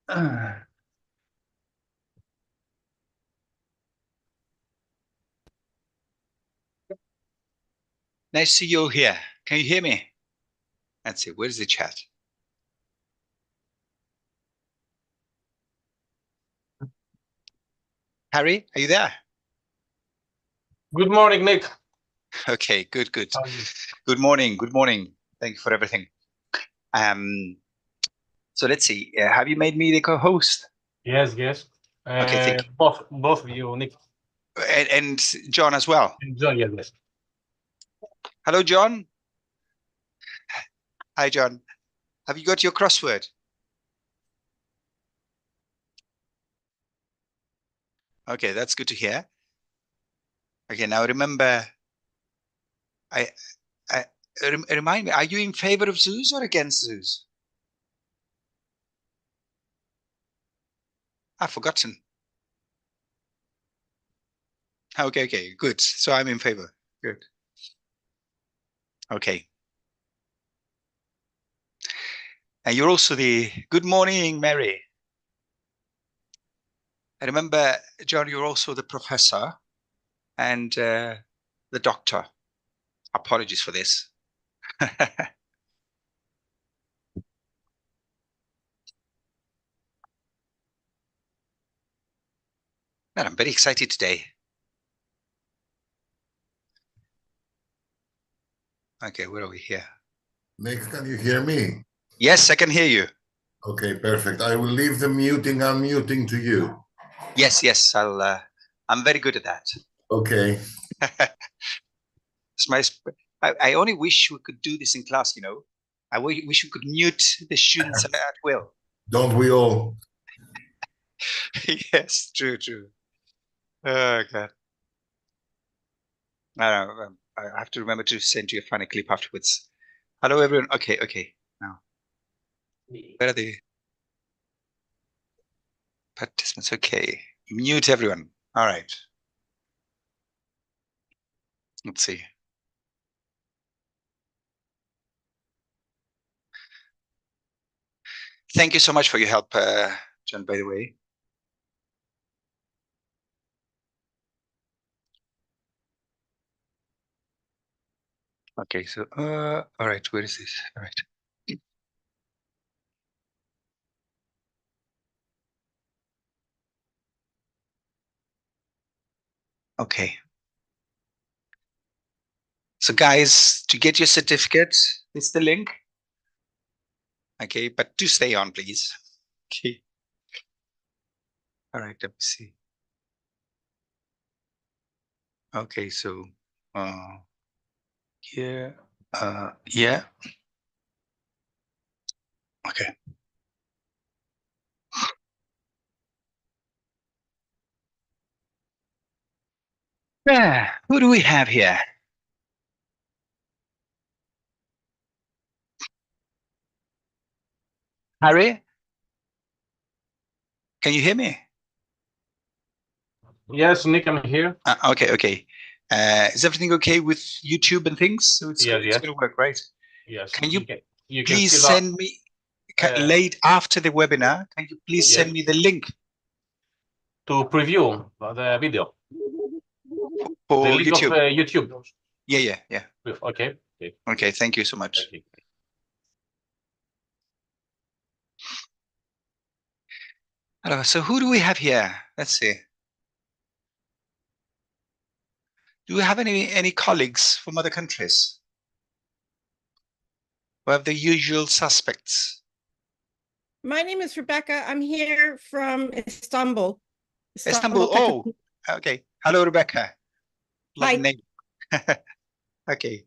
Nice to see you all here. Can you hear me? Let's see, where's the chat? Harry, are you there? Good morning, Nick. Okay, good. Good morning. Thank you for everything. So let's see. Have you made me the co-host? Yes. Okay, thank you. Both of you, Nick. And John as well. And John, yes. Hello, John. Hi, John. Have you got your crossword? Okay, that's good to hear. Okay, now remember, remind me, are you in favor of zoos or against zoos? I've forgotten. Okay, good. So I'm in favor. Good. Okay. And you're also the good morning, Mary. I remember, John, you're also the professor and the doctor. Apologies for this. Man, I'm very excited today. Okay, where are we here? Nick, can you hear me? Yes, I can hear you. Okay, perfect. I will leave the muting, unmuting to you. Yes, I'm very good at that. Okay. I only wish we could do this in class, you know. I wish we could mute the students at will. Don't we all? Yes, true. Oh, God. I have to remember to send you a funny clip afterwards. Hello, everyone. Okay. Now, where are the participants? Okay. Mute everyone. All right. Let's see. Thank you so much for your help, John, by the way. Okay, so, all right, where is this? All right. Okay. So guys, to get your certificate, it's the link. Okay, but do stay on, please. Okay. All right, let me see. Okay, so, here, yeah. Okay. Yeah, who do we have here? Harry? Can you hear me? Yes, Nick, I'm here. Okay. Is everything okay with YouTube and things? So it's Yes. going to work, right? Yes. Can you can please send me, late after the webinar, can you please send me the link? To preview the video. For the link YouTube. of YouTube. Yeah. Okay, thank you so much. So who do we have here? Let's see. Do we have any colleagues from other countries? We have the usual suspects. My name is Rebecca. I'm here from Istanbul. Istanbul. Oh, okay. Hello, Rebecca. Lovely name. Okay.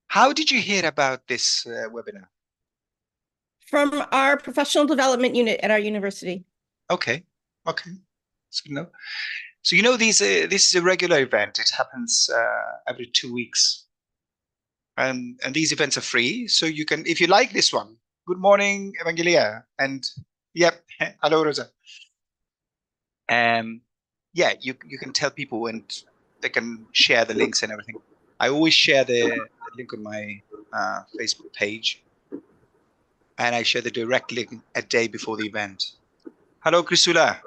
How did you hear about this webinar? From our professional development unit at our university. Okay. So, so you know, this is a regular event. It happens every 2 weeks. And these events are free. So you can, if you like this one, good morning, Evangelia. And yep, hello, Rosa. Yeah, you can tell people and they can share the links and everything. I always share the link on my Facebook page. And I share the direct link a day before the event. Hello, Crisula.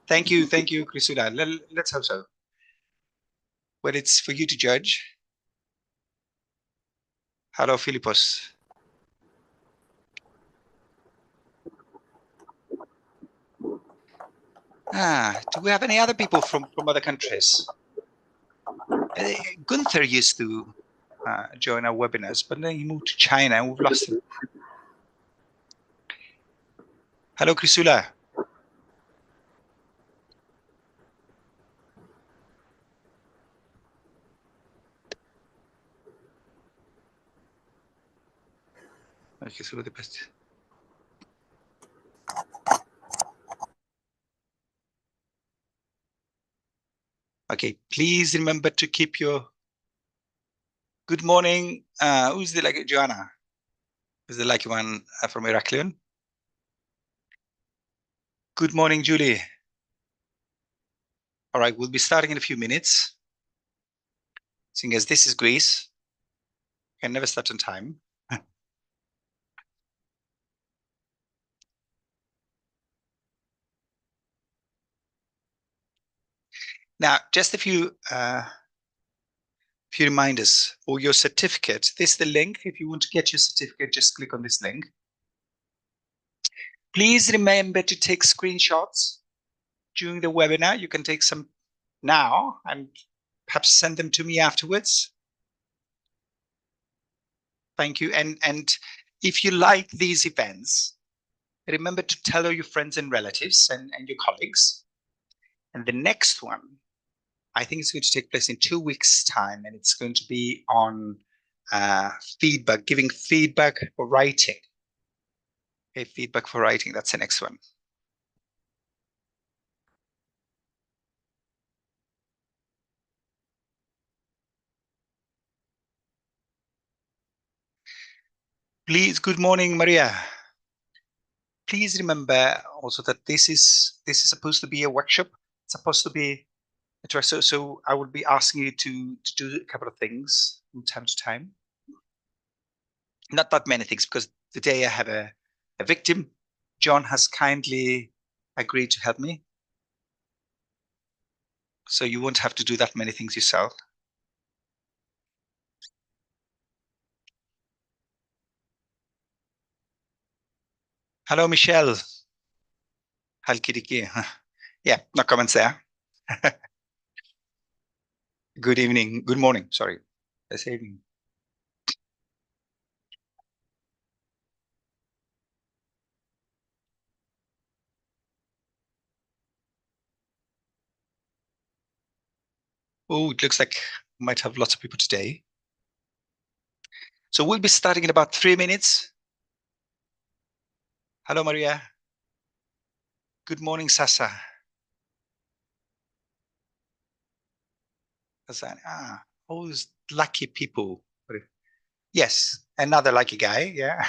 Thank you, Crisula. Let's hope so. But it's for you to judge. Hello, Philippos. Do we have any other people from other countries? Gunther used to join our webinars, but then he moved to China and we've lost him. Hello, Crisula. Okay, so the best. Okay, please remember to keep your good morning. Who's the lucky Joanna? Who's the lucky one from Heraklion? Good morning, Julie. All right, we'll be starting in a few minutes. Seeing as this is Greece, can never start on time. Now, just a few reminders. Or your certificate. This is the link. If you want to get your certificate, just click on this link. Please remember to take screenshots during the webinar. You can take some now and perhaps send them to me afterwards. Thank you. And if you like these events, remember to tell all your friends and relatives and your colleagues. And the next one, I think it's going to take place in 2 weeks' time, and it's going to be on feedback, giving feedback for writing. Okay, feedback for writing, that's the next one. Please, good morning, Maria. Please remember also that this is supposed to be a workshop. It's supposed to be so I will be asking you to do a couple of things from time to time. Not that many things, because today I have a victim. John has kindly agreed to help me. So you won't have to do that many things yourself. Hello, Michelle. Halkidiki. Yeah, no comments there. Good evening. Good morning. Sorry. This evening. Oh, it looks like we might have lots of people today. So we'll be starting in about 3 minutes. Hello, Maria. Good morning, Sasa. All those lucky people. Yes, another lucky guy. Yeah.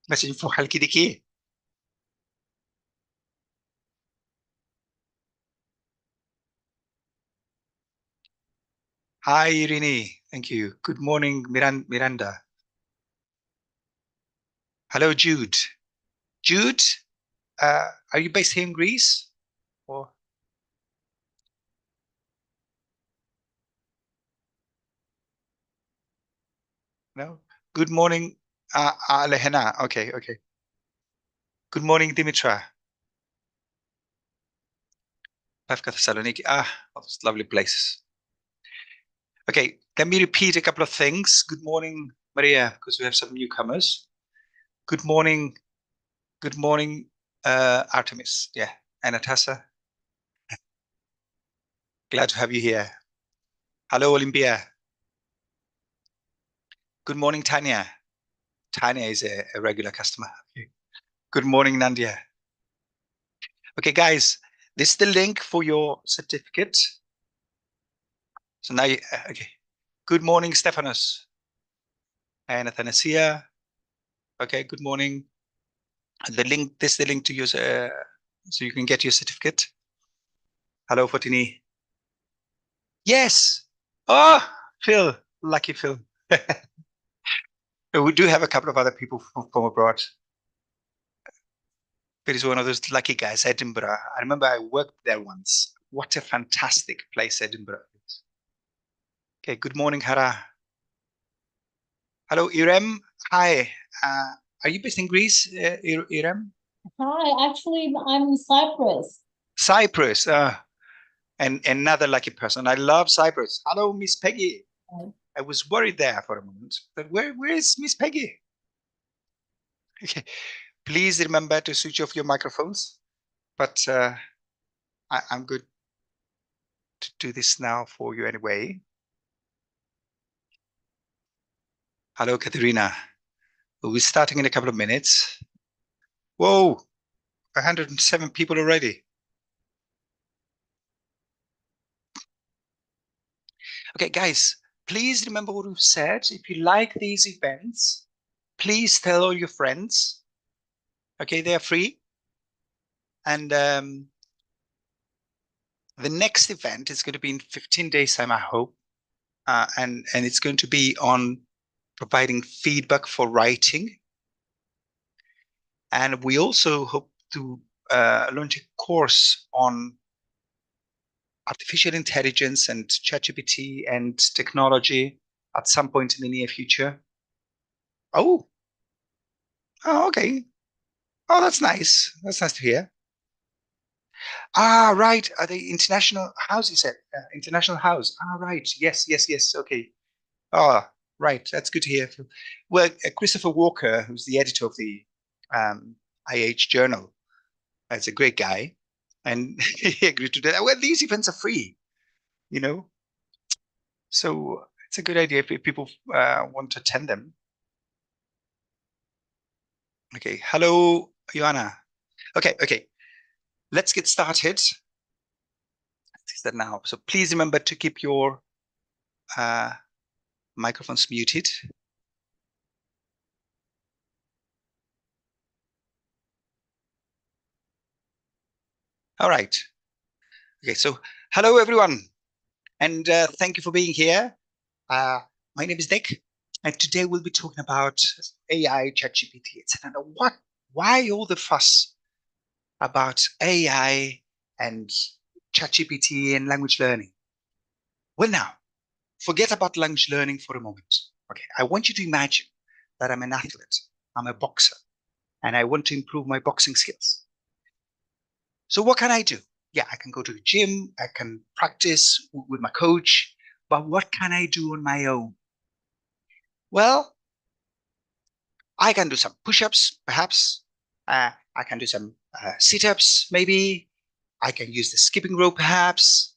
Message from Halkidiki. Hi, Irini. Thank you. Good morning, Miranda. Hello, Jude. Jude, are you based here in Greece? Or no? Good morning, Lehena. Okay. Good morning, Dimitra. Pavka, Thessaloniki. All those lovely places. Okay, let me repeat a couple of things. Good morning, Maria, because we have some newcomers. Good morning, Artemis. Yeah, and Natasa. Glad to have you here. Hello, Olympia. Good morning, Tanya. Tanya is a regular customer. Okay. Good morning, Nandia. Okay, guys, this is the link for your certificate. So now, okay. Good morning, Stephanos and Athanasia. Okay, good morning. The link, this is the link to use, so you can get your certificate. Hello, Fotini. Yes. Oh, Phil, lucky Phil. We do have a couple of other people from abroad. It is one of those lucky guys, Edinburgh. I remember I worked there once. What a fantastic place Edinburgh is. Okay, good morning, Hara. Hello, Irem. Hi. Are you based in Greece, Irem? Hi, actually, I'm in Cyprus. Cyprus. And another lucky person. I love Cyprus. Hello, Miss Peggy. Hi. I was worried there for a moment. But where is Miss Peggy? Okay. Please remember to switch off your microphones. But I'm good to do this now for you anyway. Hello, Katerina. We'll be starting in a couple of minutes. Whoa, 107 people already. Okay, guys, please remember what we've said. If you like these events, please tell all your friends. Okay, they are free. And the next event is going to be in 15 days time, I hope. And it's going to be on providing feedback for writing. And we also hope to launch a course on artificial intelligence and ChatGPT and technology at some point in the near future. Oh, okay. Oh, that's nice. That's nice to hear. Ah, right. The international house, you said. International house. Ah, right. Yes. Okay. Ah, right. That's good to hear. Well, Christopher Walker, who's the editor of the IH Journal, is a great guy, and he agreed to that. Well, these events are free, you know, so it's a good idea if people want to attend them. Okay. Hello, Joanna. Okay. Let's get started. Let's that now. So please remember to keep your microphones muted. All right. Okay, so hello everyone, and thank you for being here. My name is Nick, and today we'll be talking about AI, ChatGPT, etc. Why all the fuss about AI and ChatGPT and language learning? Well, now, forget about language learning for a moment. Okay, I want you to imagine that I'm an athlete, I'm a boxer, and I want to improve my boxing skills. So what can I do? Yeah, I can go to the gym, I can practice with my coach, but what can I do on my own? Well, I can do some push-ups, perhaps. I can do some sit-ups, maybe. I can use the skipping rope, perhaps.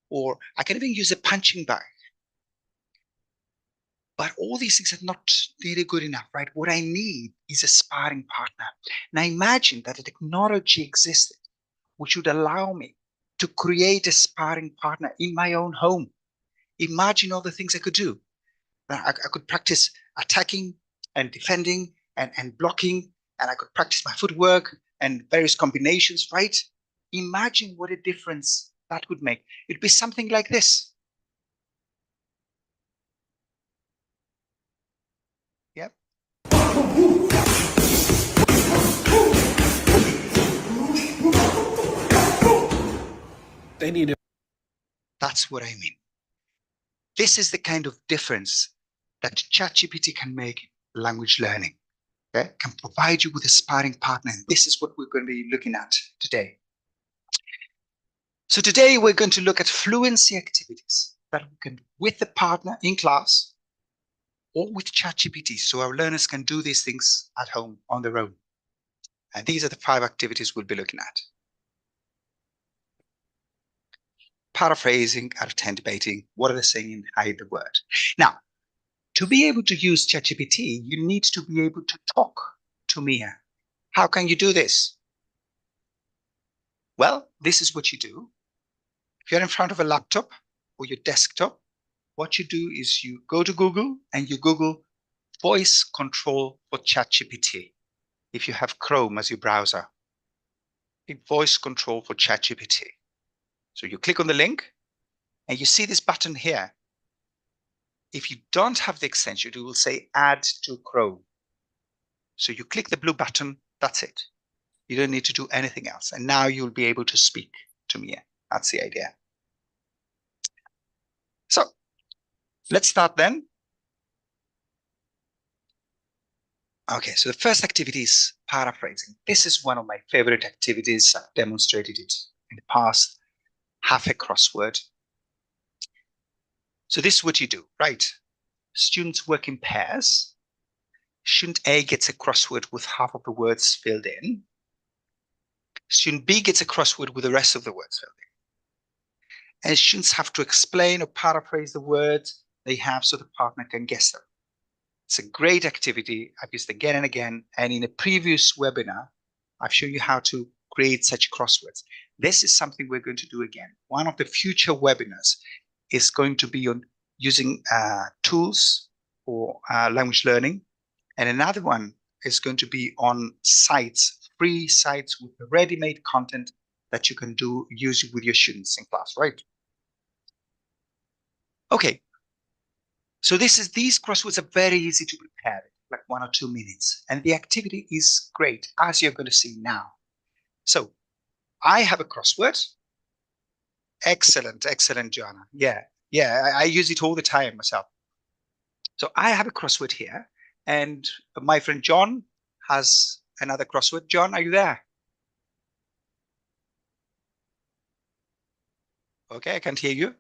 Or I can even use a punching bag. But all these things are not really good enough, right? What I need is a sparring partner. Now imagine that a technology existed which would allow me to create a sparring partner in my own home. Imagine all the things I could do. I could practice attacking and defending and blocking, and I could practice my footwork and various combinations, right? Imagine what a difference that would make. It'd be something like this. Yep. They need to. That's what I mean. This is the kind of difference that ChatGPT can make in language learning. Okay? Can provide you with a sparring partner. And this is what we're going to be looking at today. So today we're going to look at fluency activities that we can with the partner in class or with ChatGPT, so our learners can do these things at home on their own. And these are the 5 activities we'll be looking at. Paraphrasing, out of 10 debating, what are they saying in hide the word. Now, to be able to use ChatGPT, you need to be able to talk to Mia. How can you do this? Well, this is what you do. If you're in front of a laptop or your desktop, what you do is you go to Google and you Google voice control for ChatGPT. If you have Chrome as your browser, voice control for ChatGPT. So you click on the link and you see this button here. If you don't have the extension, it will say add to Chrome. So you click the blue button, that's it. You don't need to do anything else. And now you'll be able to speak to me. That's the idea. So let's start then. Okay, so the first activity is paraphrasing. This is one of my favorite activities. I've demonstrated it in the past. Half a crossword. So this is what you do, right? Students work in pairs. Student A gets a crossword with half of the words filled in. Student B gets a crossword with the rest of the words filled in. And students have to explain or paraphrase the words they have so the partner can guess them. It's a great activity. I've used it again and again. And in a previous webinar, I've shown you how to create such crosswords. This is something we're going to do again. One of the future webinars is going to be on using tools for language learning. And another one is going to be on sites, free sites with ready-made content that you can use with your students in class, right? Okay. So these crosswords are very easy to prepare, like 1 or 2 minutes. And the activity is great, as you're going to see now. So I have a crossword. Excellent, excellent, Joanna. Yeah, I use it all the time myself. So I have a crossword here, and my friend John has another crossword. John, are you there? Okay, I can't hear you.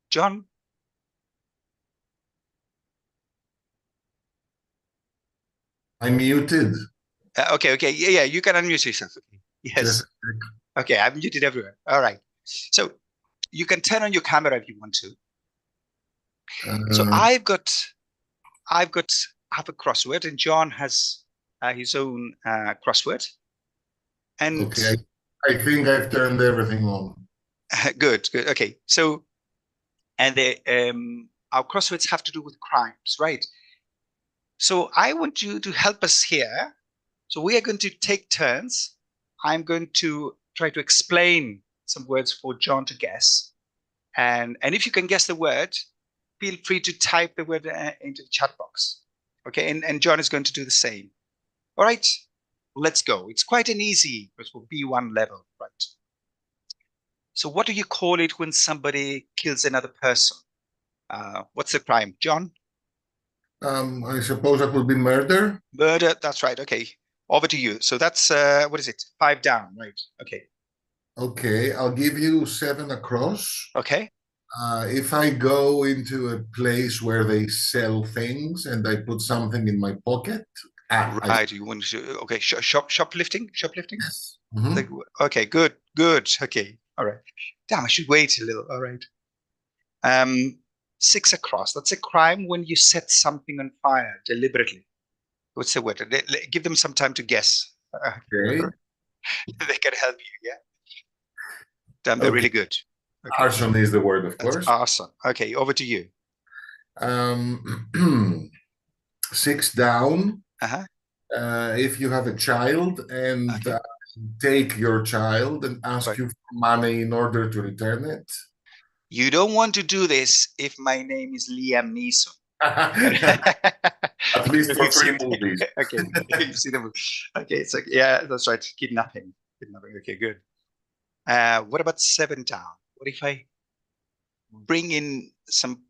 John? I'm muted. Okay, yeah, you can unmute yourself. Yes. Just Okay, I've muted everyone. All right. So you can turn on your camera if you want to. So I've got half a crossword, and John has his own crossword. And okay, I think I've turned everything on. Good. Okay, so and our crosswords have to do with crimes, right? So I want you to help us here. So we are going to take turns. I'm going to try to explain some words for John to guess. And if you can guess the word, feel free to type the word into the chat box. Okay, and John is going to do the same. All right, let's go. It's quite an easy, it will be B1 level, right? So what do you call it when somebody kills another person? What's the crime, John? I suppose that would be murder. Murder, that's right. Okay, over to you. So that's, what is it? 5 down, right? Okay. Okay, I'll give you 7 across. Okay. If I go into a place where they sell things and I put something in my pocket. Right, you want to, okay, shoplifting? Yes. Mm-hmm. Okay, good. Okay, all right. Damn, I should wait a little. All right. 6 across. That's a crime when you set something on fire deliberately. What's the word? Give them some time to guess. Okay. They can help you. Yeah. Damn, they're really good. Okay. Arson is the word, of course. Awesome. Okay, over to you. 6 down. Uh-huh. If you have a child and take your child and ask you for money in order to return it. You don't want to do this if my name is Liam Neeson. At least for 3 movies. Okay, you see the movie. Okay, so yeah, that's right. Kidnapping. Okay, good. What about 7 down? What if I bring in some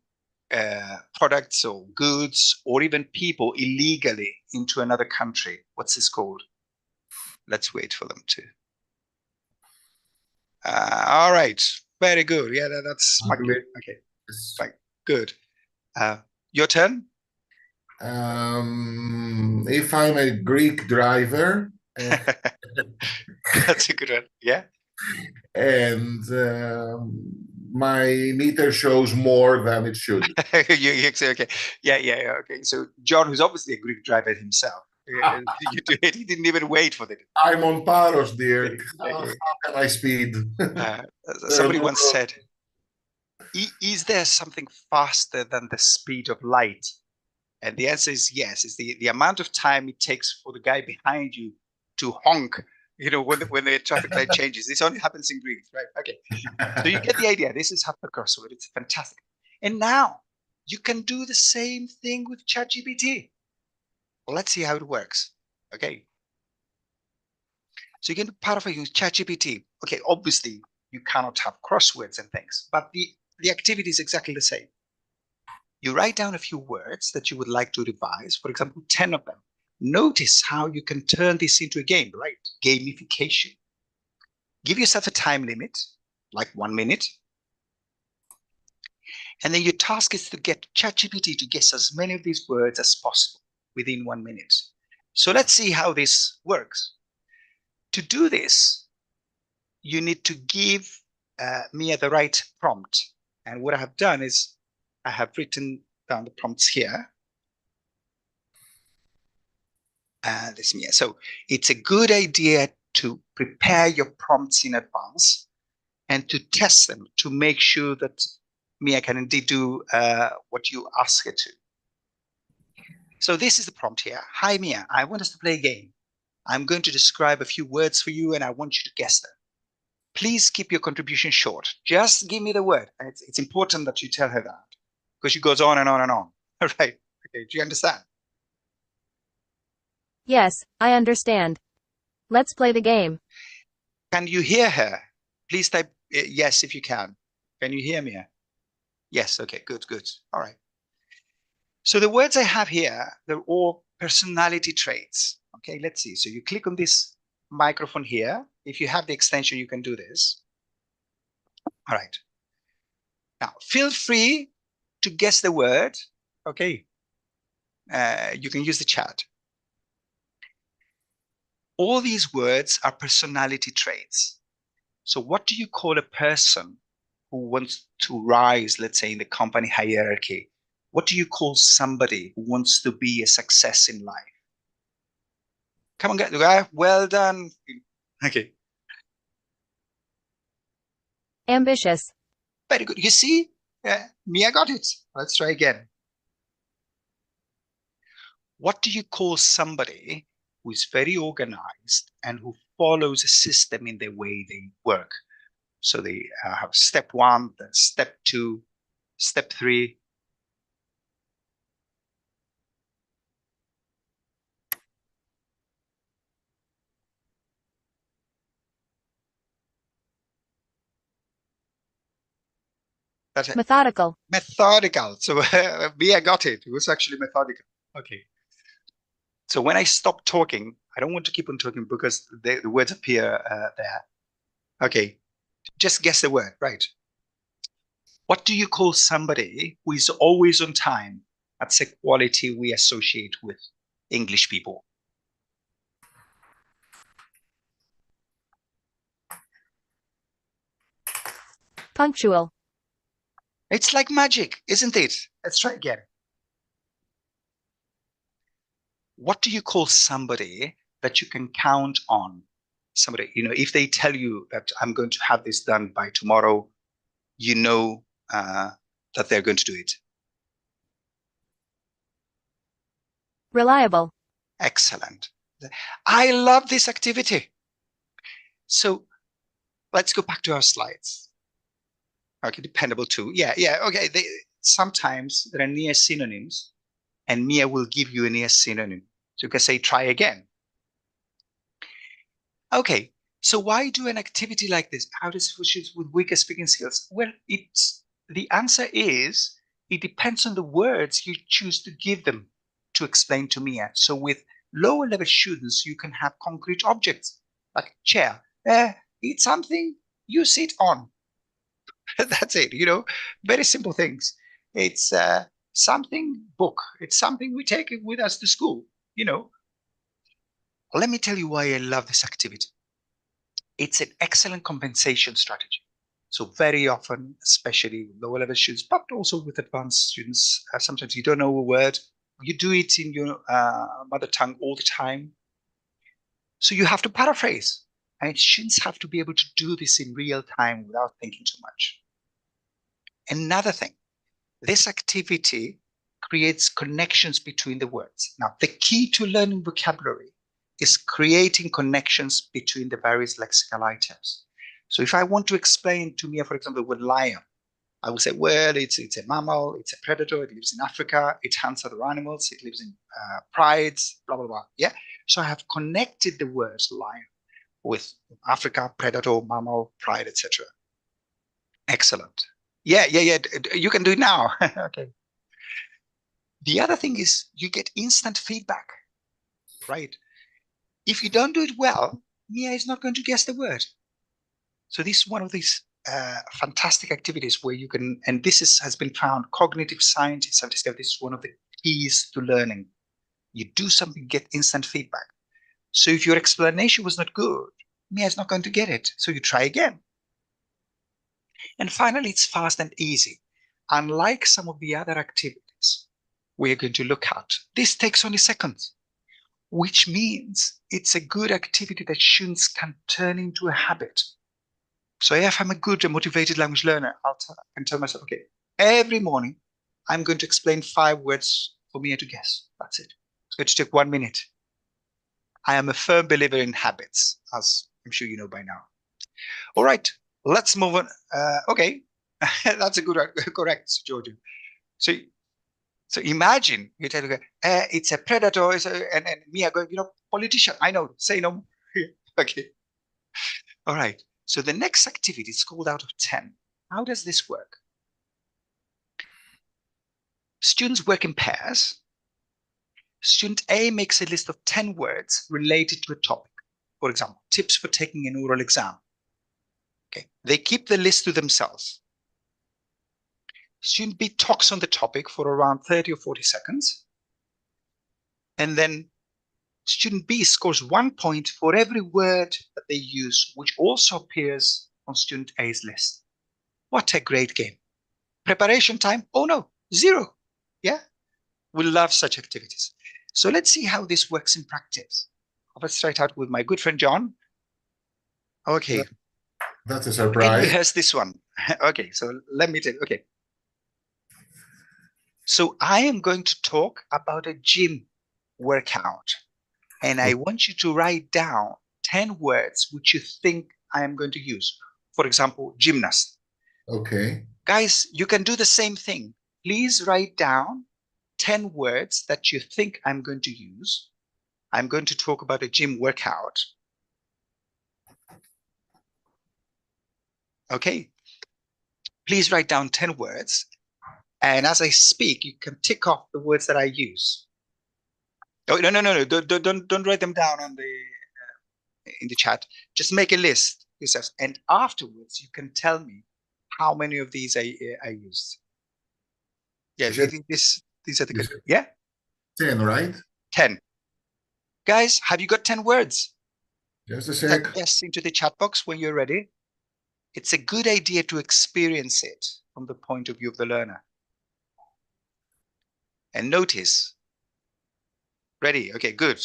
products or goods or even people illegally into another country? What's this called? Let's wait for them to. All right, very good. Yeah, that's smuggling. Okay, right, good. Your turn. If I'm a Greek driver. That's a good one. Yeah. And my meter shows more than it should. you say, okay. Yeah. Okay. So John, who's obviously a Greek driver himself, you do it. He didn't even wait for it. I'm on Paros, dear. How can I speed? Somebody once said, is there something faster than the speed of light? And the answer is yes. It's the amount of time it takes for the guy behind you to honk, You know, when the traffic light changes, this only happens in Greece, right? Okay. So you get the idea. This is half a crossword. It's fantastic. And now you can do the same thing with ChatGPT. Well, let's see how it works. Okay. So you can paraphrase with ChatGPT. Okay, obviously you cannot have crosswords and things, but the activity is exactly the same. You write down a few words that you would like to revise, for example, 10 of them. Notice how you can turn this into a game, right? Gamification. Give yourself a time limit, like 1 minute. And then your task is to get ChatGPT to guess as many of these words as possible within 1 minute. So let's see how this works. To do this, you need to give Mia the right prompt. And what I have done is I have written down the prompts here. And this Mia. So it's a good idea to prepare your prompts in advance and to test them to make sure that Mia can indeed do what you ask her to. So this is the prompt here. Hi, Mia, I want us to play a game. I'm going to describe a few words for you and I want you to guess them. Please keep your contribution short. Just give me the word. It's important that you tell her that because she goes on and on and on. All right. Okay. Do you understand? Yes, I understand. Let's play the game. Can you hear her? Please type yes if you can. Can you hear me? Yes. Okay. Good. Good. All right. So the words I have here, they're all personality traits. Okay. Let's see. So you click on this microphone here. If you have the extension, you can do this. All right. Now, feel free to guess the word. Okay. You can use the chat. All these words are personality traits. So what do you call a person who wants to rise, let's say, in the company hierarchy? What do you call somebody who wants to be a success in life? Come on, guys. Well done. Okay. Ambitious. Very good. You see, Mia got it. Let's try again. What do you call somebody who is very organized and who follows a system in the way they work? So they have step 1, then step 2, step 3. That's it. Methodical. Methodical. So Mia got it. It was actually methodical. Okay. So when I stop talking, I don't want to keep on talking because the words appear there. Okay. Just guess the word, right? What do you call somebody who is always on time? That's a quality we associate with English people. Punctual. It's like magic, isn't it? Let's try again. What do you call somebody that you can count on? Somebody, you know, if they tell you that I'm going to have this done by tomorrow, you know that they're going to do it. Reliable. Excellent. I love this activity. So let's go back to our slides. Okay, dependable too. Yeah. Okay. Sometimes there are near synonyms, and Mia will give you a near synonym. So you can say try again. Okay. So why do an activity like this? How does it fit with weaker speaking skills? Well, the answer is it depends on the words you choose to give them to explain to Mia. So with lower level students, you can have concrete objects like chair. It's something you sit on. That's it, you know, very simple things. It's something book. It's something we take with us to school, you know. Let me tell you why I love this activity. It's an excellent compensation strategy. So very often, especially with lower level students, but also with advanced students, sometimes you don't know a word. You do it in your mother tongue all the time. So you have to paraphrase. And students have to be able to do this in real time without thinking too much. Another thing, this activity creates connections between the words. Now, the key to learning vocabulary is creating connections between the various lexical items. So if I want to explain to Mia, for example, with lion, I will say, well, it's a mammal, it's a predator, it lives in Africa, it hunts other animals, it lives in prides, blah, blah, blah. Yeah. So I have connected the words lion with Africa, predator, mammal, pride, etc. Excellent. Yeah. You can do it now. Okay. The other thing is you get instant feedback, right? If you don't do it well, Mia is not going to guess the word. So this is one of these fantastic activities where you can, and has been found, cognitive scientists have discovered this is one of the keys to learning. You do something, get instant feedback. So if your explanation was not good, Mia is not going to get it. So you try again. And finally, it's fast and easy. Unlike some of the other activities we're going to look at, this takes only seconds, which means it's a good activity that students can turn into a habit. So if I'm a good and motivated language learner, I can tell myself, okay, every morning, I'm going to explain 5 words for Mia to guess. That's it. It's going to take 1 minute. I am a firm believer in habits, as I'm sure you know by now. All right, let's move on. Okay, that's a good, correct, Georgia. So imagine you tell her, it's a predator, and Mia going, politician. I know, say no more. Okay. All right. So the next activity is called out of 10. How does this work? Students work in pairs. Student A makes a list of 10 words related to a topic. For example, tips for taking an oral exam. Okay. They keep the list to themselves. Student B talks on the topic for around 30 or 40 seconds. And then student B scores 1 point for every word that they use, which also appears on student A's list. What a great game. Preparation time? Oh no, 0. Yeah, we love such activities. So let's see how this works in practice. I'll start out with my good friend John. Okay. That's a And surprise. rehearse this one. Okay, so let me tell you. Okay. So I am going to talk about a gym workout. And I want you to write down 10 words which you think I am going to use. For example, gymnast. Okay. Guys, you can do the same thing. Please write down 10 words that you think I'm going to use. I'm going to talk about a gym workout. Okay. Please write down 10 words. And as I speak, you can tick off the words that I use. Oh, no. Don't write them down on in the chat. Just make a list yourself. And afterwards, you can tell me how many of these I used. Yeah, these are the good. Yeah? 10, right? 10. Guys, have you got 10 words? Just a sec. Type yes into the chat box when you're ready. It's a good idea to experience it from the point of view of the learner. And notice. Ready? Okay, good.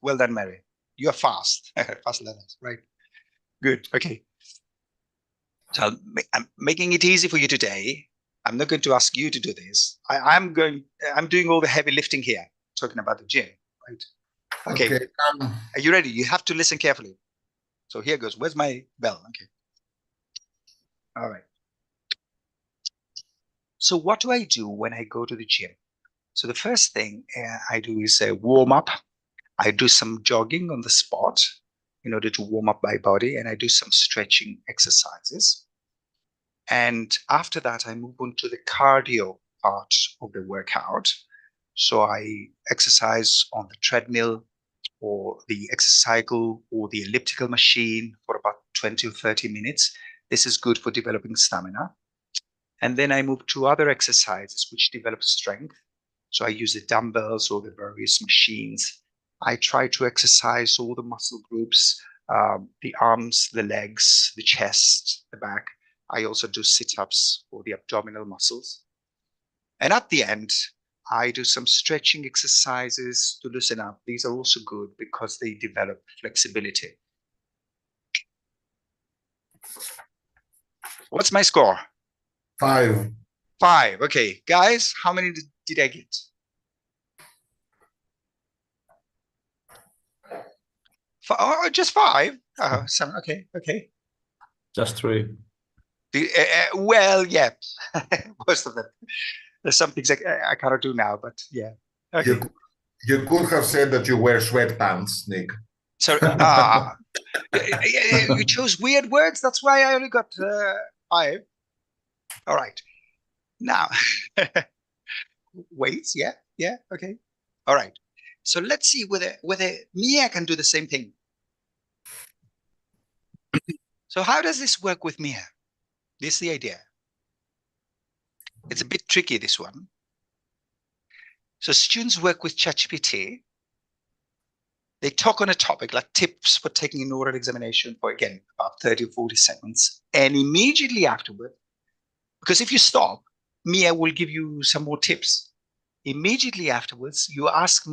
Well done, Mary. You're fast. Fast learners, right? Good. Okay. So I'm making it easy for you today. I'm not going to ask you to do this. I'm doing all the heavy lifting here, talking about the gym, right? Okay. Are you ready? You have to listen carefully. So here goes. Where's my bell? Okay. All right. So what do I do when I go to the gym? So the first thing I do is warm up. I do some jogging on the spot in order to warm up my body, and I do some stretching exercises. And after that, I move on to the cardio part of the workout. So I exercise on the treadmill or the exercycle or the elliptical machine for about 20 or 30 minutes. This is good for developing stamina. And then I move to other exercises which develop strength. So I use the dumbbells or the various machines. I try to exercise all the muscle groups, the arms, the legs, the chest, the back. I also do sit-ups for the abdominal muscles. And at the end, I do some stretching exercises to loosen up. These are also good because they develop flexibility. What's my score? 5. 5. Okay, guys, how many did I get? Oh, just 5? Oh, 7. Okay, okay. Just 3. Well, yeah, most of them. There's some things I cannot do now, but yeah. Okay. You could have said that you wear sweatpants, Nick. Sorry. You chose weird words. That's why I only got 5. All right. Now, wait. Yeah. Okay. All right. So let's see whether Mia can do the same thing. So how does this work with Mia? This is the idea. It's a bit tricky, this one. So students work with ChatGPT. They talk on a topic like tips for taking an oral examination for, again, about 30 or 40 seconds. And immediately afterward, because if you stop, Mia will give you some more tips. Immediately afterwards, you ask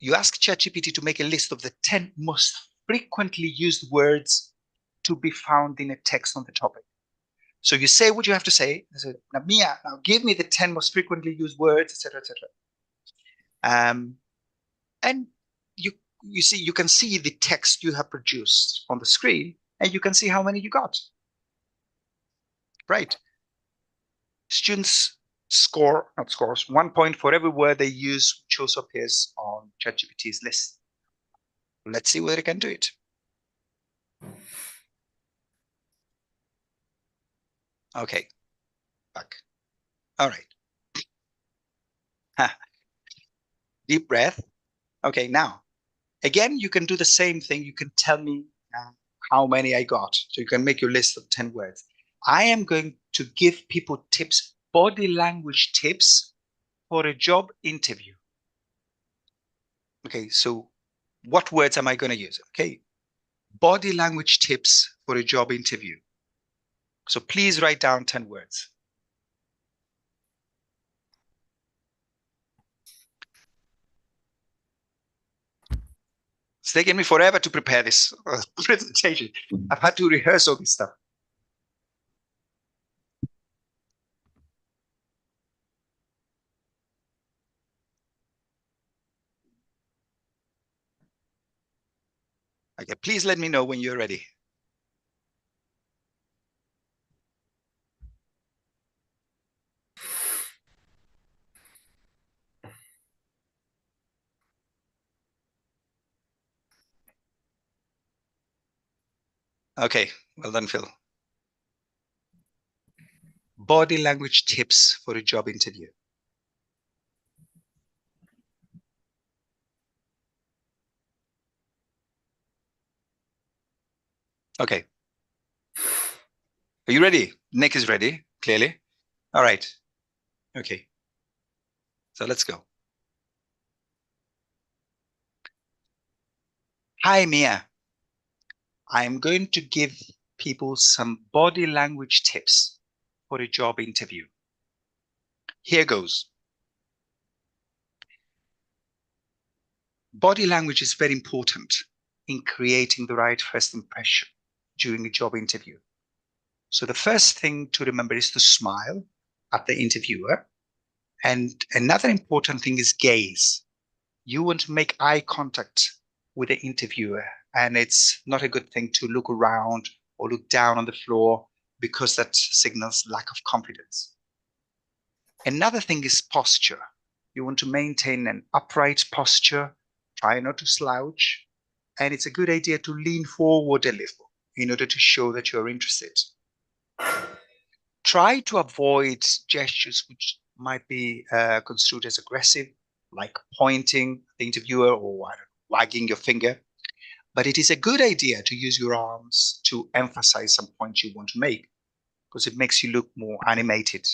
ChatGPT to make a list of the 10 most frequently used words to be found in a text on the topic. So you say what you have to say. Say, now, Mia, now give me the 10 most frequently used words, etc., etc. And you see, you can see the text you have produced on the screen, and you can see how many you got. Right. Students scores 1 point for every word they use, which also appears on ChatGPT's list. Let's see whether it can do it. Okay, back. All right. Deep breath. Okay, now, again, you can do the same thing. You can tell me how many I got. So you can make your list of 10 words. I am going to give people tips, body language tips for a job interview. Okay, so what words am I going to use? Okay, body language tips for a job interview. So please write down 10 words. It's taken me forever to prepare this presentation. I've had to rehearse all this stuff. Okay, please let me know when you're ready. Okay, well done, Phil. Body language tips for a job interview. Okay. Are you ready? Nick is ready, clearly. All right. Okay. So let's go. Hi, Mia. I'm going to give people some body language tips for a job interview. Here goes. Body language is very important in creating the right first impression during a job interview. So the first thing to remember is to smile at the interviewer. And another important thing is gaze. You want to make eye contact with the interviewer, and it's not a good thing to look around or look down on the floor because that signals lack of confidence. Another thing is posture. You want to maintain an upright posture, try not to slouch, and it's a good idea to lean forward a little in order to show that you're interested. Try to avoid gestures which might be construed as aggressive, like pointing at the interviewer or wagging your finger. But it is a good idea to use your arms to emphasize some points you want to make, because it makes you look more animated.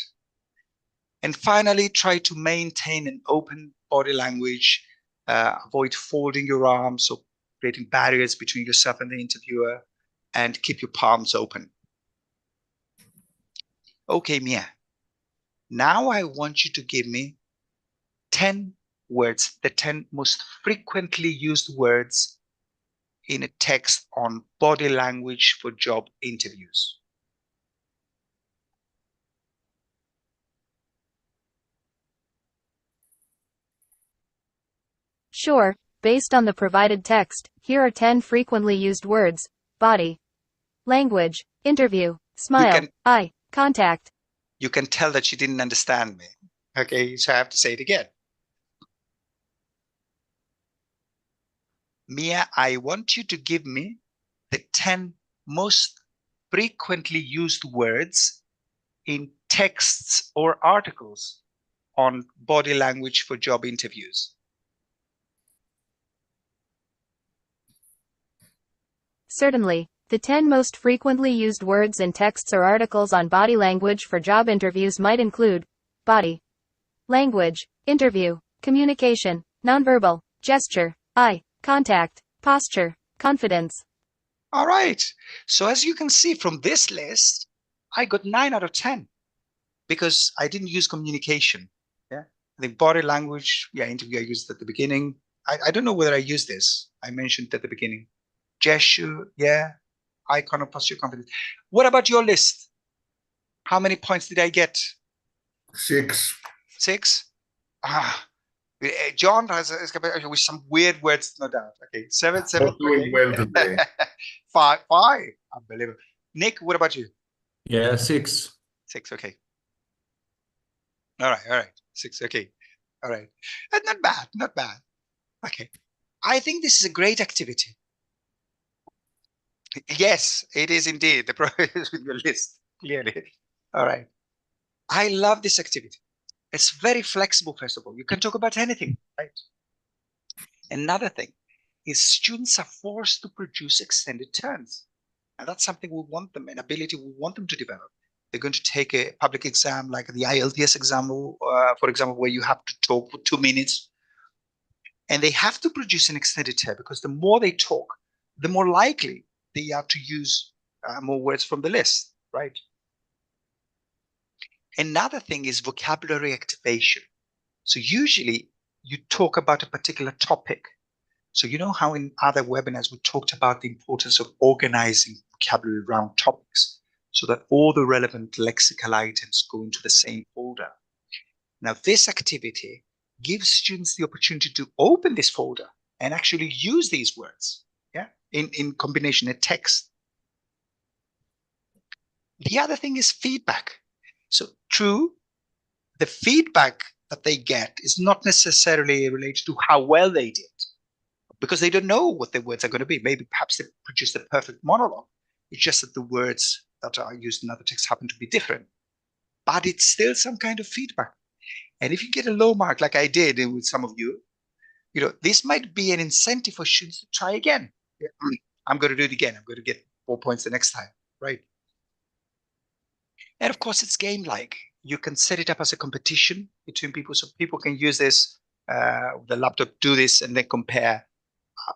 And finally, try to maintain an open body language. Avoid folding your arms or creating barriers between yourself and the interviewer, and keep your palms open. Okay, Mia. Now I want you to give me 10 words, the 10 most frequently used words in a text on body language for job interviews. Sure, Based on the provided text, here are 10 frequently used words: body, language, interview, smile, eye contact. You can tell that she didn't understand me. Okay, so I have to say it again. Mia, I want you to give me the 10 most frequently used words in texts or articles on body language for job interviews. Certainly. The 10 most frequently used words in texts or articles on body language for job interviews might include body, language, interview, communication, nonverbal, gesture, eye contact, posture, confidence. All right. So as you can see from this list, I got 9 out of 10 because I didn't use communication. Yeah. The body language, yeah, interview I used at the beginning. I don't know whether I used this. I mentioned at the beginning. Gesture, yeah. Eye contact, posture, confidence. What about your list? How many points did I get? 6. 6? John has with some weird words, no doubt. Okay, 7. Not doing Okay. well today. 5. Unbelievable. Nick, what about you? Yeah, 6. 6. Okay. All right. 6. Okay. All right. Not bad. Not bad. Okay. I think this is a great activity. Yes, it is indeed. The problem is with your list, clearly. All right. I love this activity. It's very flexible, first of all. You can talk about anything, right? Another thing is students are forced to produce extended terms. And that's something we want them, an ability we want them to develop. They're going to take a public exam like the IELTS exam, for example, where you have to talk for 2 minutes. And they have to produce an extended term because the more they talk, the more likely they are to use more words from the list, right? Another thing is vocabulary activation. So usually you talk about a particular topic. So you know how in other webinars we talked about the importance of organizing vocabulary around topics so that all the relevant lexical items go into the same folder. Now this activity gives students the opportunity to open this folder and actually use these words, yeah, in combination in text. The other thing is feedback. So true, the feedback that they get is not necessarily related to how well they did, because they don't know what the words are going to be. Maybe perhaps they produce the perfect monologue. It's just that the words that are used in other texts happen to be different. But it's still some kind of feedback. And if you get a low mark, like I did with some of you, this might be an incentive for students to try again. Yeah, I'm going to do it again. I'm going to get 4 points the next time, right? And of course, it's game-like. You can set it up as a competition between people, so people can use this, the laptop, do this, and then compare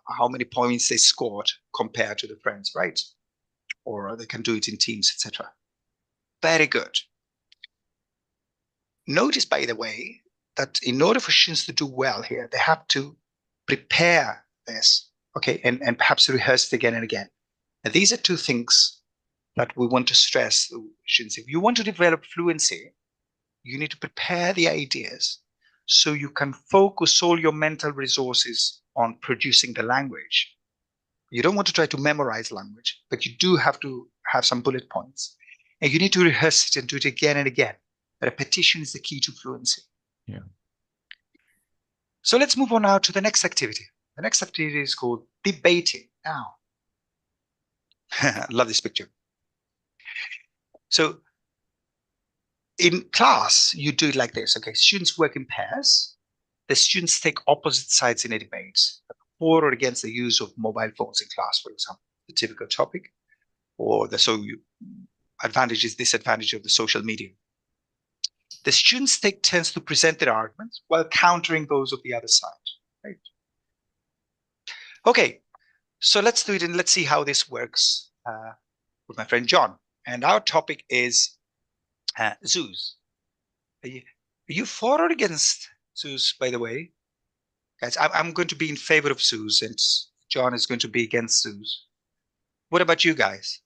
how many points they scored compared to the friends, right? Or they can do it in teams, etc. Very good. Notice, by the way, that in order for students to do well here, they have to prepare this, okay, and perhaps rehearse it again and again. And these are 2 things that we want to stress to students. If you want to develop fluency, you need to prepare the ideas so you can focus all your mental resources on producing the language. You don't want to try to memorize language, but you do have to have some bullet points. And you need to rehearse it and do it again and again. Repetition is the key to fluency. Yeah. So let's move on now to the next activity. The next activity is called debating. Now, I love this picture. So in class, you do it like this. Okay, students work in pairs. The students take opposite sides in a debate, for or against the use of mobile phones in class, for example, the typical topic, or the advantages, disadvantages of the social media. The students take turns to present their arguments while countering those of the other side. Right? Okay, so let's do it and let's see how this works with my friend John. And our topic is zoos. Are you for or against zoos, by the way? Guys, I'm going to be in favor of zoos and John is going to be against zoos. What about you guys?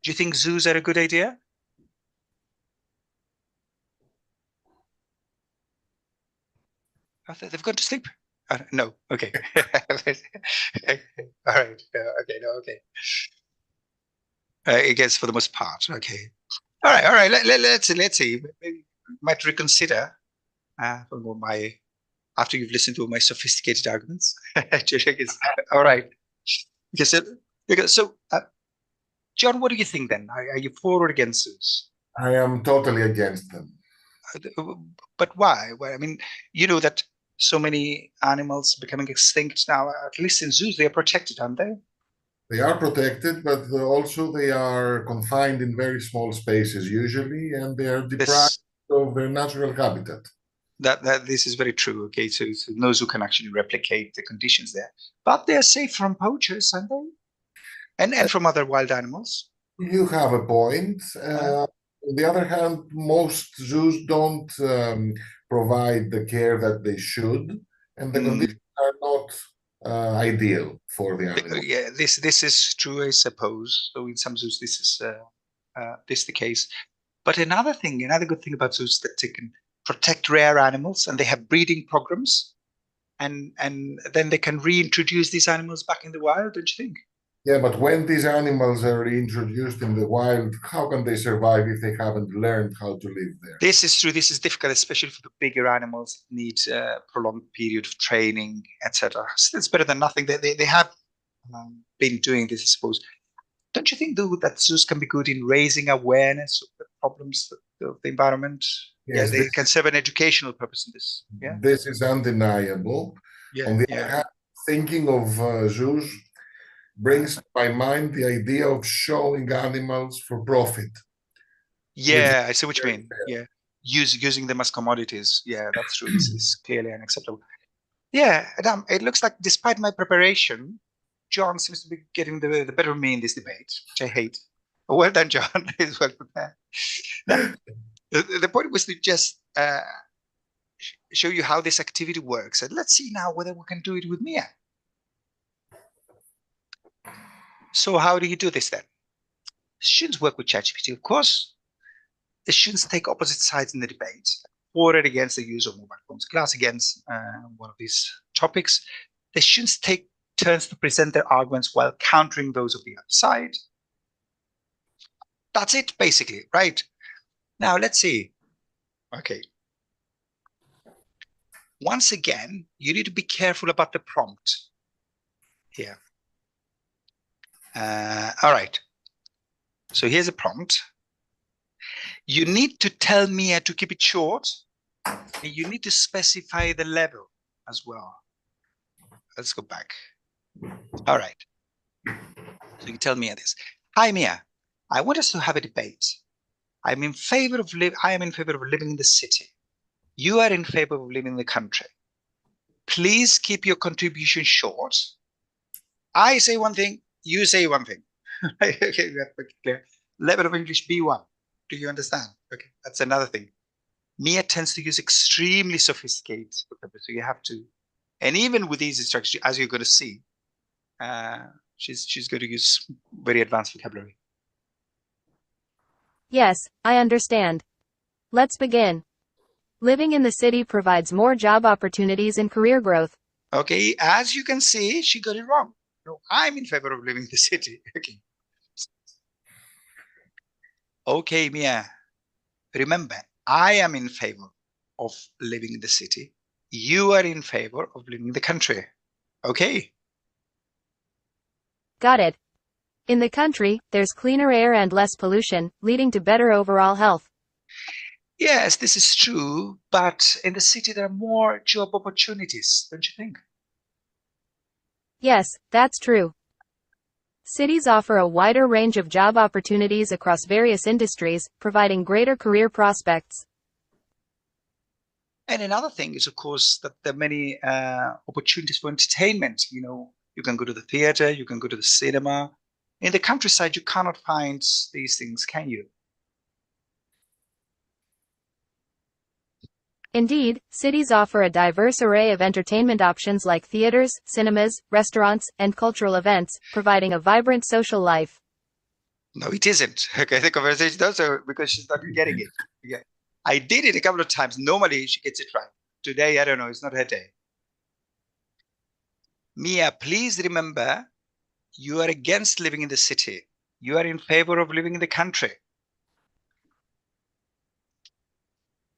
Do you think zoos are a good idea? They've gone to sleep. No. Okay. All right. Okay. No. Okay. I guess for the most part. Okay. All right. All right. Let's see. Maybe might reconsider my after you've listened to my sophisticated arguments. All right. So, John, what do you think then? Are you for or against zoos? I am totally against them. But why? Well, I mean, you know that so many animals becoming extinct now, at least in zoos, they are protected, aren't they? They are protected, but also they are confined in very small spaces usually, and they are deprived of their natural habitat. That this is very true. Okay, so no zoo can actually replicate the conditions there, but they are safe from poachers, aren't they? And from other wild animals. You have a point. On the other hand, most zoos don't provide the care that they should, and the conditions are not ideal for the animals. Yeah, this is true, I suppose. So in some zoos, this is the case. But another good thing about zoos that they can protect rare animals, and they have breeding programs, and then they can reintroduce these animals back in the wild, don't you think? Yeah, but when these animals are reintroduced in the wild, how can they survive if they haven't learned how to live there? This is true. This is difficult, especially for the bigger animals that need a prolonged period of training, etc. So it's better than nothing. They have been doing this, I suppose. Don't you think, though, that zoos can be good in raising awareness of the problems of the environment? Yes, yeah, they can serve an educational purpose in this. Yeah, this is undeniable. Yeah, On the other hand, thinking of zoos brings to my mind the idea of showing animals for profit. Yeah, I see what you mean. Yeah, using them as commodities. Yeah, that's true. This is clearly unacceptable. Yeah, Adam, it looks like despite my preparation, John seems to be getting the better of me in this debate, which I hate. Well done, John. He's well prepared. Now, the point was to just show you how this activity works. And let's see now whether we can do it with Mia. So how do you do this then? Students work with ChatGPT, of course. The students take opposite sides in the debate. For and against the use of mobile phones, class against one of these topics. The students take turns to present their arguments while countering those of the other side. That's it, basically, right? Now, let's see. Okay. Once again, you need to be careful about the prompt here. All right. So here's a prompt. You need to tell Mia to keep it short, and you need to specify the level as well. Let's go back. All right. So you tell Mia this. Hi, Mia. I want us to have a debate. I am in favor of living in the city. You are in favor of living in the country. Please keep your contribution short. I say one thing, you say one thing. Okay, that's clear. Level of English B1. Do you understand? Okay, that's another thing. Mia tends to use extremely sophisticated vocabulary, so you have to. And even with these instructions, as you're going to see, she's going to use very advanced vocabulary. Yes, I understand. Let's begin. Living in the city provides more job opportunities and career growth. Okay, as you can see, she got it wrong. No, I'm in favor of living in the city. Okay. Okay, Mia. Remember, I am in favor of living in the city. You are in favor of living in the country. Okay. Got it. In the country, there's cleaner air and less pollution, leading to better overall health. Yes, this is true, but in the city there are more job opportunities, don't you think? Yes, that's true. Cities offer a wider range of job opportunities across various industries, providing greater career prospects. And another thing is, of course, that there are many opportunities for entertainment. You know, you can go to the theater, you can go to the cinema. In the countryside, you cannot find these things, can you? Indeed, cities offer a diverse array of entertainment options like theaters, cinemas, restaurants, and cultural events, providing a vibrant social life. No, it isn't. Okay, the conversation does so because she's not getting it. Yeah. I did it a couple of times. Normally she gets it right. Today, I don't know, it's not her day. Mia, please remember, you are against living in the city. You are in favor of living in the country.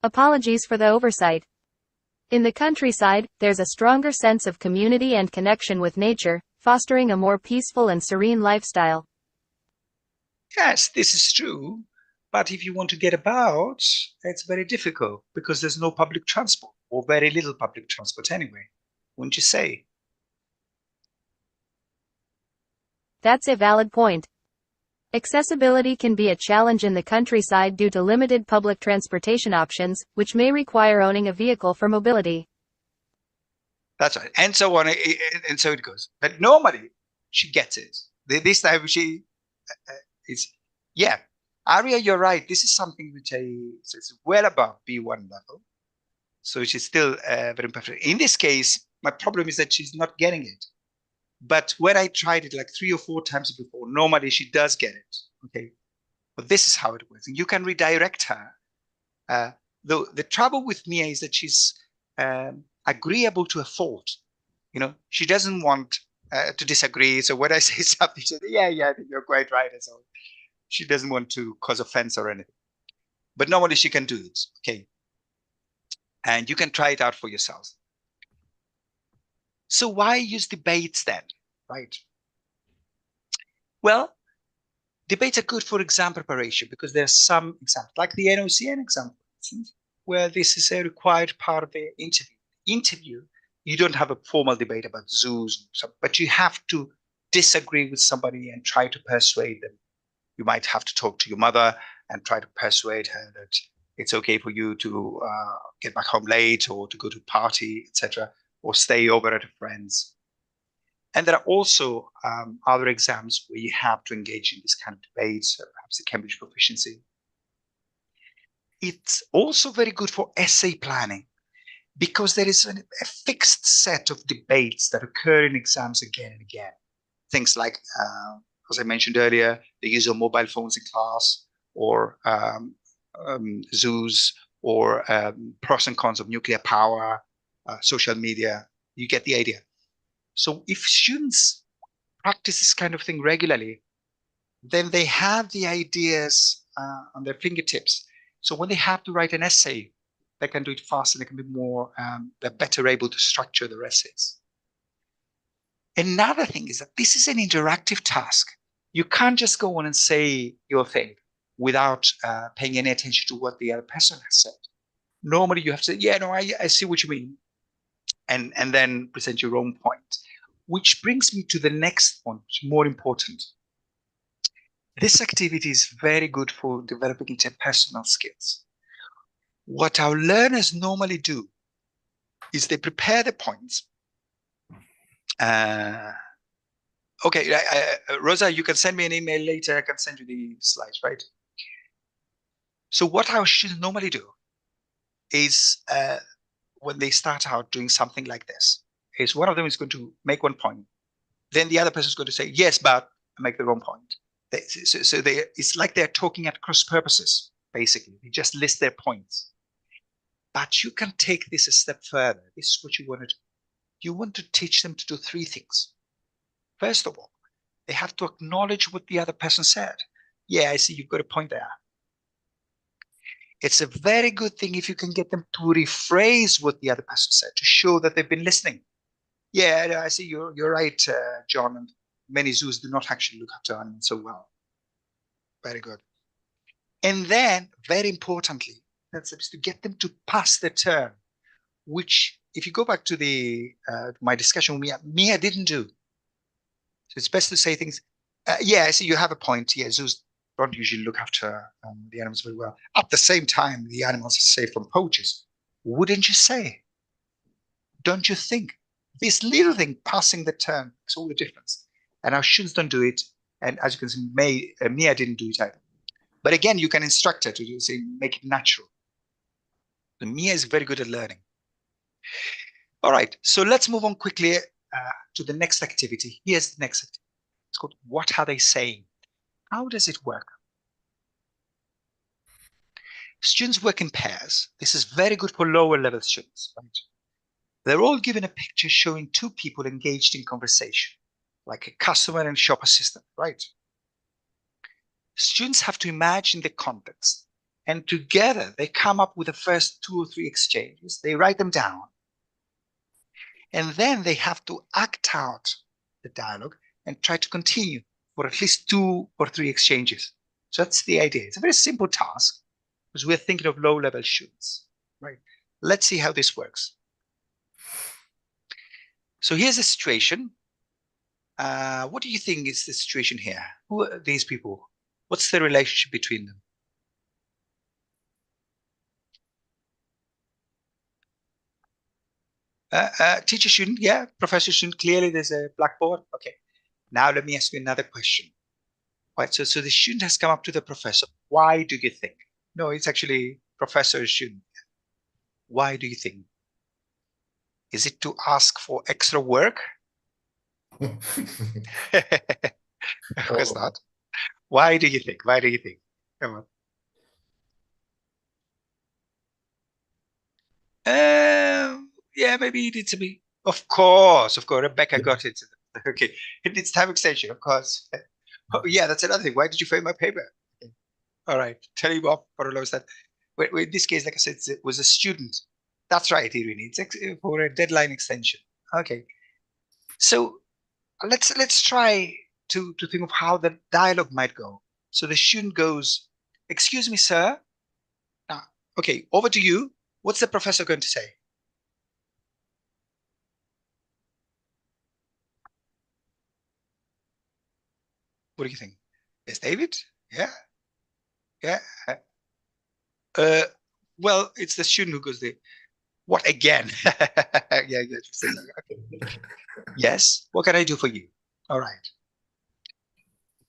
Apologies for the oversight. In the countryside, there's a stronger sense of community and connection with nature, fostering a more peaceful and serene lifestyle. Yes, this is true. But if you want to get about, it's very difficult because there's no public transport or very little public transport anyway, wouldn't you say? That's a valid point. Accessibility can be a challenge in the countryside due to limited public transportation options, which may require owning a vehicle for mobility. That's right. And so on. And so it goes. But normally she gets it. This time she is, yeah. Aria, you're right. This is something which it's well above B1 level. So she's still very imperfect. In this case, my problem is that she's not getting it. But when I tried it like 3 or 4 times before, normally she does get it. Okay. But this is how it works. And you can redirect her. The trouble with Mia is that she's agreeable to a fault. You know, she doesn't want to disagree. So when I say something, she says, yeah, I think you're quite right. And so she doesn't want to cause offense or anything. But normally she can do it. Okay. And you can try it out for yourselves. So why use debates then, right? Well, debates are good for exam preparation because there are some exams, like the NOCN exam, for instance, where this is a required part of the interview. You don't have a formal debate about zoos, but you have to disagree with somebody and try to persuade them. You might have to talk to your mother and try to persuade her that it's okay for you to get back home late or to go to a party, etc., or stay over at a friend's. And there are also other exams where you have to engage in this kind of debates, perhaps the Cambridge proficiency. It's also very good for essay planning because there is a fixed set of debates that occur in exams again and again. Things like, as I mentioned earlier, the use of mobile phones in class, or zoos, or pros and cons of nuclear power, social media. You get the idea. So if students practice this kind of thing regularly, then they have the ideas on their fingertips. So when they have to write an essay, they can do it faster. They can be more, they're better able to structure their essays. Another thing is that this is an interactive task. You can't just go on and say your thing without paying any attention to what the other person has said. Normally you have to say, yeah, no, I see what you mean. And then present your own point, which brings me to the next one, which is more important. This activity is very good for developing interpersonal skills. What our learners normally do is they prepare the points. Okay, Rosa, you can send me an email later. I can send you the slides, right? So what our students normally do is when they start out doing something like this, is one of them is going to make one point. Then the other person is going to say, yes, but make the wrong point. It's like they're talking at cross purposes, basically. They just list their points. But you can take this a step further. This is what you want to do. You want to teach them to do 3 things. First of all, they have to acknowledge what the other person said. Yeah, I see you've got a point there. It's a very good thing if you can get them to rephrase what the other person said to show that they've been listening. Yeah, I see you're right, John. And many zoos do not actually look after animals so well. Very good. And then, very importantly, that's to get them to pass the turn, which, if you go back to the my discussion with Mia didn't do. So it's best to say things. Yeah, I see you have a point. Yeah, zoos don't usually look after the animals very well. At the same time, the animals are safe from poachers. Wouldn't you say? Don't you think? This little thing, passing the turn, makes all the difference. And our students don't do it. And as you can see, Mia didn't do it either. But again, you can instruct her to do, say, make it natural. So Mia is very good at learning. All right, so let's move on quickly to the next activity. Here's the next activity. It's called What Are They Saying? How does it work? Students work in pairs. This is very good for lower level students, right? They're all given a picture showing two people engaged in conversation, like a customer and shop assistant, right? Students have to imagine the context, and together they come up with the first 2 or 3 exchanges. They write them down, and then they have to act out the dialogue and try to continue for at least 2 or 3 exchanges. So that's the idea. It's a very simple task because we're thinking of low-level students, right? Let's see how this works. So here's the situation. What do you think is the situation here? Who are these people? What's the relationship between them? Teacher student, yeah. Professor student, clearly there's a blackboard. Okay. Now let me ask you another question. Right, so the student has come up to the professor. Why do you think? No, it's actually professor student. Why do you think? Is it to ask for extra work? Of course not. Why do you think? Why do you think? Come on. Yeah, maybe it needs to be. Of course, Rebecca got it. Okay, it needs time extension, of course. Oh, yeah, that's another thing. Why did you fail my paper? Okay. All right, tell you what, Parolo, that in this case, like I said, it was a student. That's right, Irene. It's for a deadline extension. Okay, so let's try to think of how the dialogue might go. So the student goes, "Excuse me, sir." Okay, over to you. What's the professor going to say? What do you think? Yes, David? Yeah. Yeah. Well, it's the student who goes there. What again? Yeah, okay. Yes. What can I do for you? All right.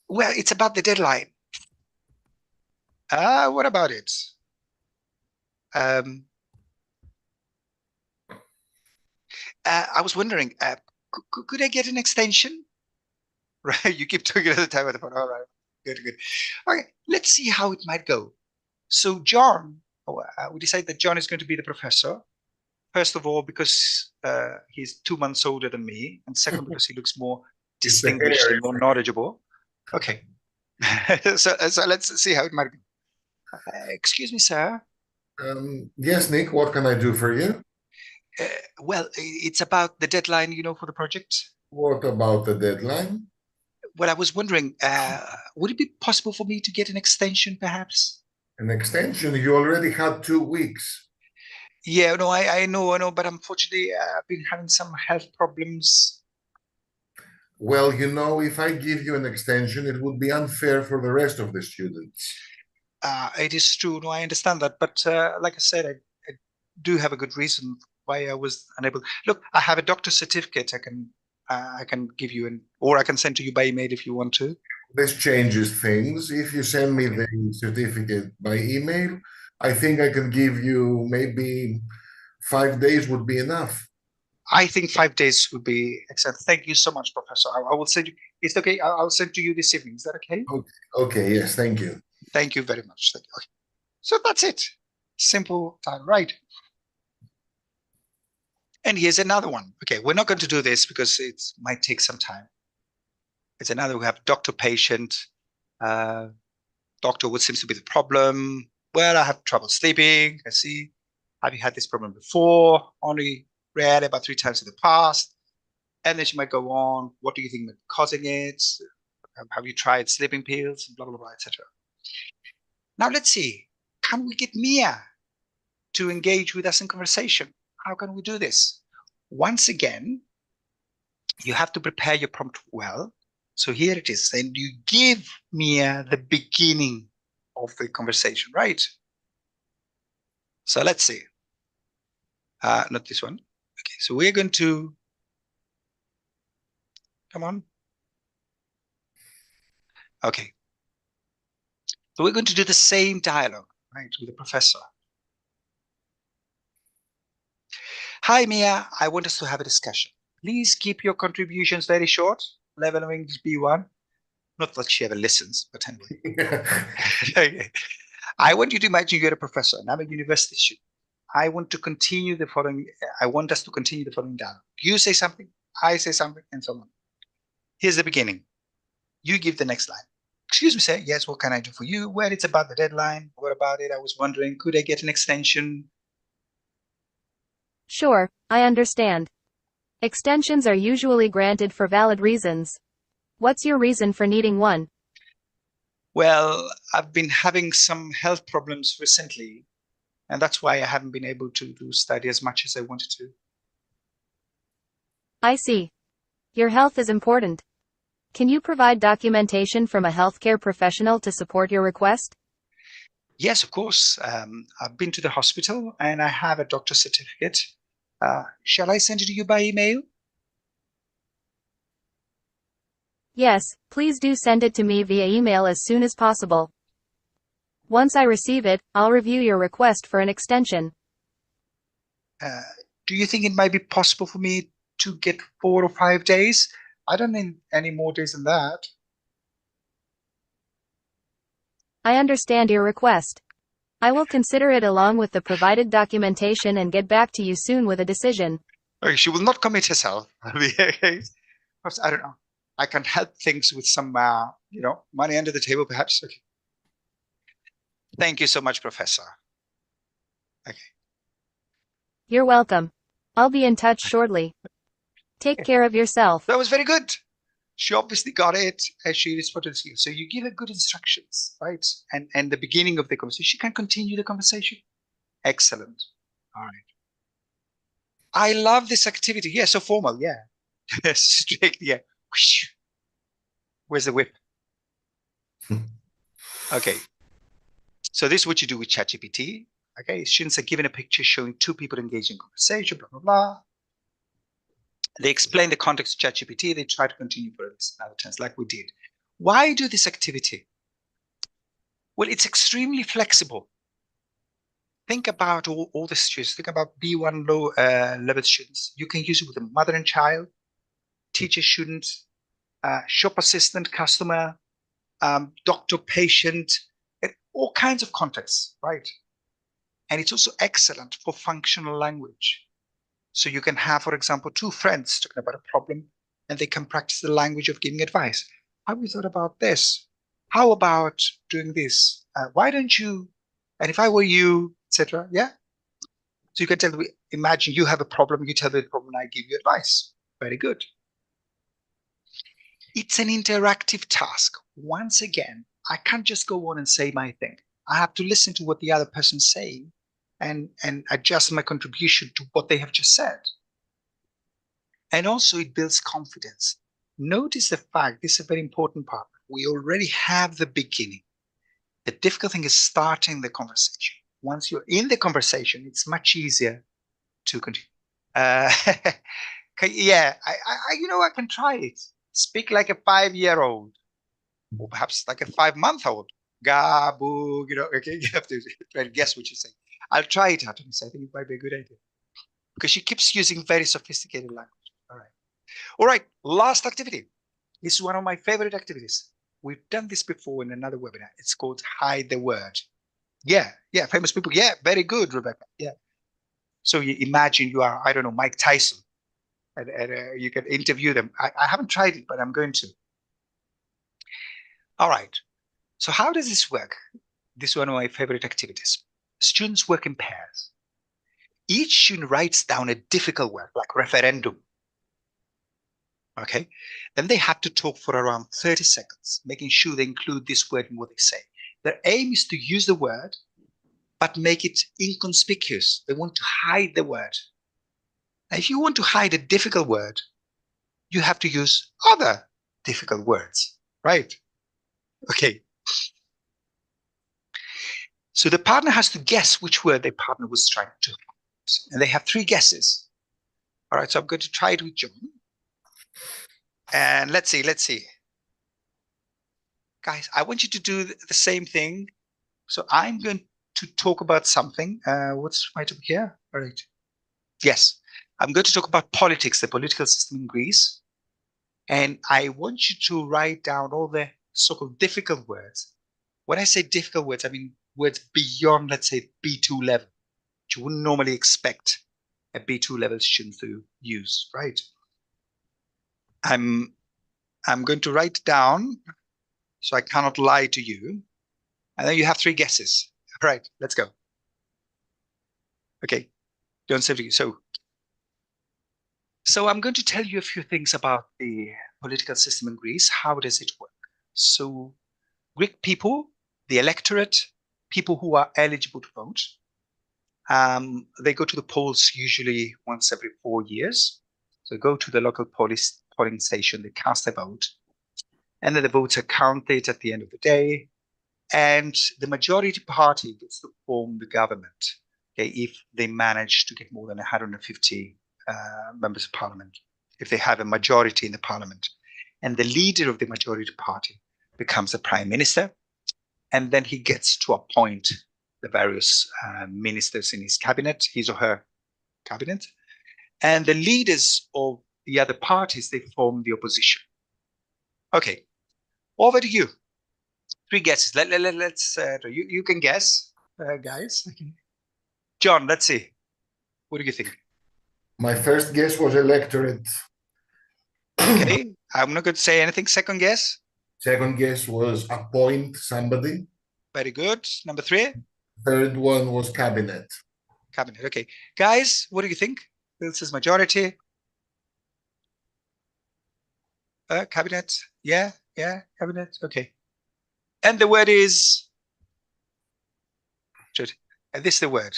Well, it's about the deadline. What about it? I was wondering, could I get an extension? Right, you keep talking at the time of the phone. All right, good. Okay, let's see how it might go. So John, we decide that John is going to be the professor. First of all, because he's 2 months older than me, and second, because he looks more distinguished and more knowledgeable. Okay, so let's see how it might go. Excuse me, sir. Yes, Nick, what can I do for you? Well, it's about the deadline, for the project. What about the deadline? Well, I was wondering, would it be possible for me to get an extension, perhaps? An extension? You already had 2 weeks. Yeah, no, I know, but unfortunately, I've been having some health problems. Well, if I give you an extension, it would be unfair for the rest of the students. It is true. No, I understand that. But like I said, I do have a good reason why I was unable. Look, I have a doctor's certificate. I can give you or I can send to you by email if you want to. This changes things. If you send me the certificate by email, I think I can give you maybe 5 days would be enough. I think 5 days would be excellent. Thank you so much, Professor. I will send you. It's okay. I'll send to you this evening. Is that okay? Okay. Yes. Thank you. Thank you very much. Thank you. Okay. So that's it. Simple time, right? And here's another one. Okay, we're not going to do this because it might take some time. It's another. We have doctor-patient. Doctor, what seems to be the problem? Well, I have trouble sleeping. I see. Have you had this problem before? Only rarely, about 3 times in the past. And then she might go on. What do you think might be causing it? Have you tried sleeping pills? Blah, blah, blah, etc. Now let's see. Can we get Mia to engage with us in conversation? How can we do this? Once again, you have to prepare your prompt well. So here it is. And you give Mia the beginning of the conversation, right? So let's see. Not this one. Okay, so we're going to, come on. Okay. So we're going to do the same dialogue, right, with the professor. Hi, Mia. I want us to have a discussion. Please keep your contributions very short. Level of English B1. Not that she ever listens, but anyway. Okay. I want you to imagine you're a professor and I'm a university student. I want to continue the following. I want us to continue the following dialogue. You say something, I say something, and so on. Here's the beginning. You give the next line. Excuse me, sir. Yes, what can I do for you? Well, it's about the deadline. What about it? I was wondering, could I get an extension? Sure, I understand. Extensions are usually granted for valid reasons. What's your reason for needing one? Well, I've been having some health problems recently, and that's why I haven't been able to study as much as I wanted to. I see. Your health is important. Can you provide documentation from a healthcare professional to support your request? Yes, of course. I've been to the hospital and I have a doctor's certificate. Shall I send it to you by email? Yes, please do send it to me via email as soon as possible. Once I receive it, I'll review your request for an extension. Do you think it might be possible for me to get 4 or 5 days? I don't need any more days than that. I understand your request. I will consider it along with the provided documentation and get back to you soon with a decision. Okay, she will not commit herself. I don't know. I can help things with some, money under the table, perhaps. Okay. Thank you so much, Professor. Okay. You're welcome. I'll be in touch shortly. Take care of yourself. That was very good. She obviously got it and she responded to you. So you give her good instructions, right? And the beginning of the conversation, she can continue the conversation. Excellent. All right. I love this activity. Yeah, so formal. Yeah. Straight. Yeah. Where's the whip? Okay. So this is what you do with ChatGPT. Okay. Students are given a picture showing 2 people engaging in conversation, blah, blah, blah. They explain the context of ChatGPT. They try to continue for another chance, like we did. Why do this activity? Well, it's extremely flexible. Think about all the students. Think about B1 low level students. You can use it with a mother and child, teacher, student, shop assistant, customer, doctor, patient, all kinds of contexts, right? And it's also excellent for functional language. So you can have, for example, 2 friends talking about a problem, and they can practice the language of giving advice. Have you thought about this? How about doing this? Why don't you? And if I were you, etc. Yeah. So you can tell me, imagine you have a problem, you tell me the problem, and I give you advice. Very good. It's an interactive task. Once again, I can't just go on and say my thing. I have to listen to what the other person's saying and adjust my contribution to what they have just said. And also it builds confidence. Notice the fact, this is a very important part. We already have the beginning. The difficult thing is starting the conversation. Once you're in the conversation, it's much easier to continue. Yeah, I can try it. Speak like a 5-year-old, or perhaps like a 5-month-old. Gabu, okay, you have to try to guess what you say. I'll try it out, and I think it might be a good idea. Because she keeps using very sophisticated language. All right, last activity. This is one of my favorite activities. We've done this before in another webinar. It's called Hide the Word. Yeah, famous people. Yeah, very good, Rebecca. Yeah. So you imagine you are, I don't know, Mike Tyson, and you can interview them. I haven't tried it, but I'm going to. All right. So how does this work? This is one of my favorite activities. Students work in pairs. Each student writes down a difficult word, like referendum. Okay. Then they have to talk for around 30 seconds, making sure they include this word in what they say. Their aim is to use the word, but make it inconspicuous. They want to hide the word. Now, if you want to hide a difficult word, you have to use other difficult words, right? Okay. So the partner has to guess which word their partner was trying to use. And they have 3 guesses. All right, so I'm going to try it with John. And let's see. Guys, I want you to do the same thing. So I'm going to talk about something. What's my topic here? All right. Yes, I'm going to talk about politics, the political system in Greece. And I want you to write down all the so-called difficult words. When I say difficult words, I mean words beyond, let's say, B2 level. which you wouldn't normally expect a B2 level student to use, right? I'm going to write down so I cannot lie to you. And then you have 3 guesses. All right, let's go. Okay, don't say it. So I'm going to tell you a few things about the political system in Greece. How does it work? So Greek people, the electorate, people who are eligible to vote, they go to the polls usually once every 4 years. So go to the local polling station, they cast a vote, and then the votes are counted at the end of the day. And the majority party gets to form the government, okay, if they manage to get more than 150 members of parliament, if they have a majority in the parliament. And the leader of the majority party becomes the prime minister, and then he gets to appoint the various ministers in his cabinet, his or her cabinet. And the leaders of the other parties, they form the opposition. Okay, over to you. 3 guesses. Let's you can guess, guys. John, let's see. What do you think? My first guess was electorate. Okay, I'm not going to say anything. Second guess. Second guess was appoint somebody. Very good. Number 3. Third one was cabinet. Cabinet. Okay, guys, what do you think? This is majority. Cabinet. Yeah, cabinet. Okay. And the word is. And this is the word.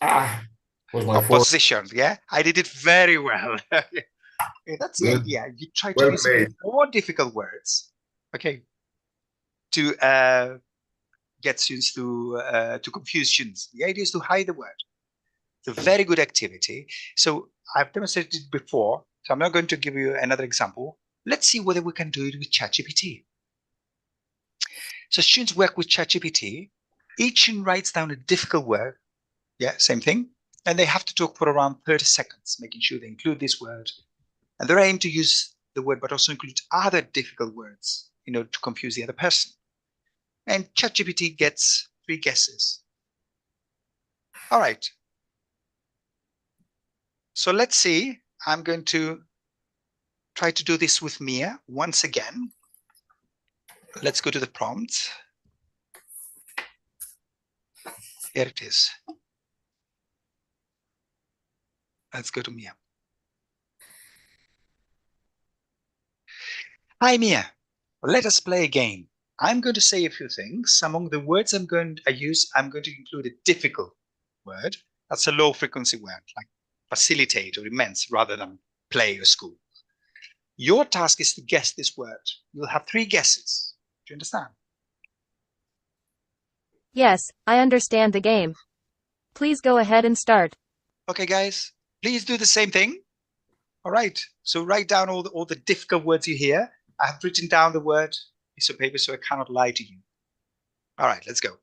Was my fourth. Opposition. Yeah, I did it very well. Okay, that's the idea. You try to use more difficult words, okay, to get students to confuse students. The idea is to hide the word. It's a very good activity. So I've demonstrated it before, so I'm not going to give you another example. Let's see whether we can do it with ChatGPT. So students work with ChatGPT. Each student writes down a difficult word. Yeah, same thing. And they have to talk for around 30 seconds, making sure they include this word. And they're aiming to use the word, but also include other difficult words, to confuse the other person. And ChatGPT gets 3 guesses. All right. So let's see. I'm going to try to do this with Mia once again. Let's go to the prompt. Here it is. Let's go to Mia. Hi, Mia. Let us play a game. I'm going to say a few things. Among the words I'm going to include a difficult word. That's a low frequency word, like facilitate or immense, rather than play or school. Your task is to guess this word. You'll have 3 guesses. Do you understand? Yes, I understand the game. Please go ahead and start. Okay, guys, please do the same thing. All right. So write down all the difficult words you hear. I have written down the word piece of paper, so I cannot lie to you. All right, let's go.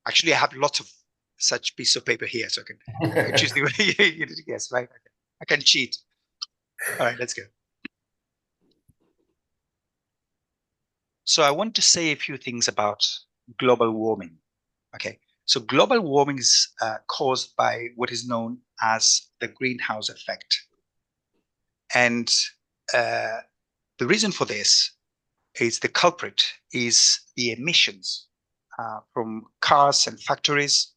Actually, I have lots of such piece of paper here, so I can choose the way you did guess, right? I can cheat. All right, let's go. So I want to say a few things about global warming. Okay, so global warming is caused by what is known as the greenhouse effect. And the reason for this is the culprit is the emissions from cars and factories.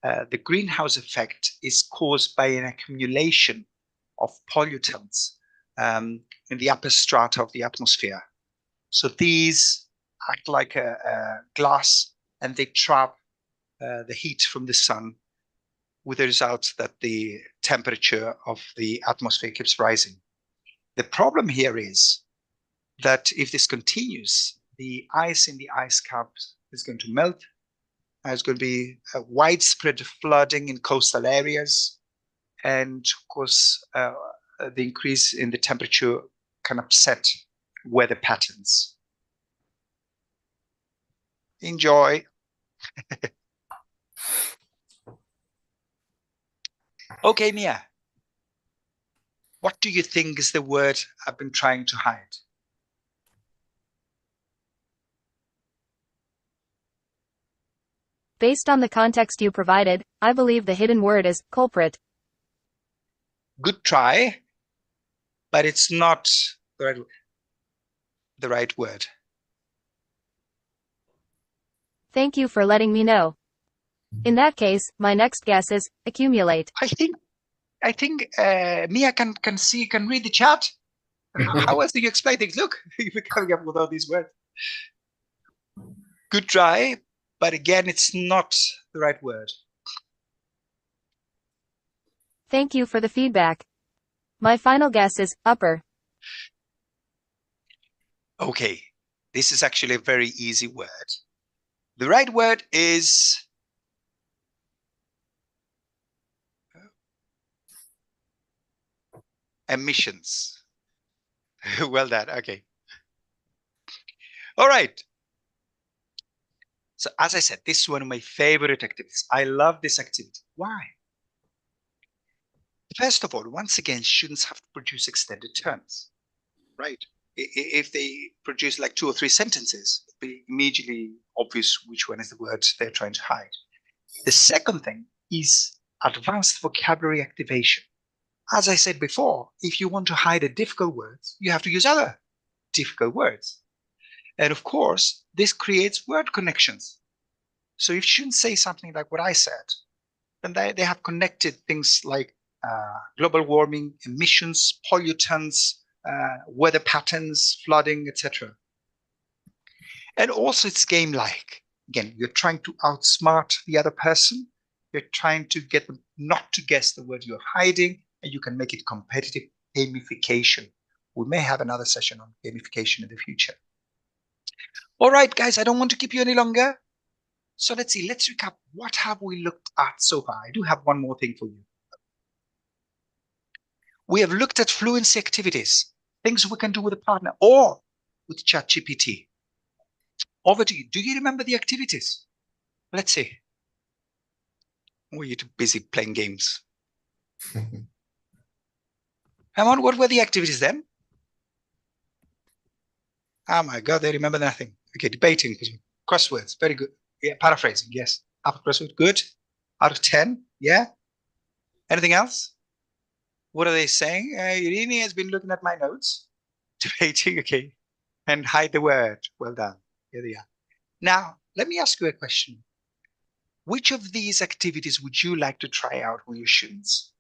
The greenhouse effect is caused by an accumulation of pollutants in the upper strata of the atmosphere. So these act like a glass, and they trap the heat from the sun, with the result that the temperature of the atmosphere keeps rising. The problem here is that if this continues, the ice in the ice caps is going to melt. There's going to be a widespread flooding in coastal areas. And of course, the increase in the temperature can upset weather patterns. Enjoy. Okay, Mia. What do you think is the word I've been trying to hide? Based on the context you provided, I believe the hidden word is culprit. Good try, but it's not the right word. Thank you for letting me know. In that case, my next guess is accumulate. I think Mia can read the chat. How else do you explain things? Look, you're coming up with all these words. Good try, but again, it's not the right word. Thank you for the feedback. My final guess is upper. Okay, this is actually a very easy word. The right word is emissions. Well done. Okay. All right. So as I said, this is one of my favorite activities. I love this activity. Why? First of all, once again, students have to produce extended terms, right? If they produce like 2 or 3 sentences, it'll be immediately obvious which one is the word they're trying to hide. The second thing is advanced vocabulary activation. As I said before, if you want to hide the difficult words, you have to use other difficult words. And of course, this creates word connections. So if students say something like what I said, then they have connected things like global warming, emissions, pollutants, weather patterns, flooding, etc. And also it's game-like. Again, you're trying to outsmart the other person. You're trying to get them not to guess the word you're hiding, and you can make it competitive gamification. We may have another session on gamification in the future. All right, guys, I don't want to keep you any longer. So let's see, let's recap. What have we looked at so far? I do have one more thing for you. We have looked at fluency activities, things we can do with a partner or with ChatGPT. Over to you. Do you remember the activities? Let's see. Were you too busy playing games? Hamon, what were the activities then? Oh my God, they remember nothing. Okay, debating, crosswords, very good. Yeah, paraphrasing, yes. Half a crossword, good. Out of 10, yeah. Anything else? What are they saying? Irini has been looking at my notes. Debating, okay. And hide the word. Well done. Here they are. Now, let me ask you a question. Which of these activities would you like to try out with your students?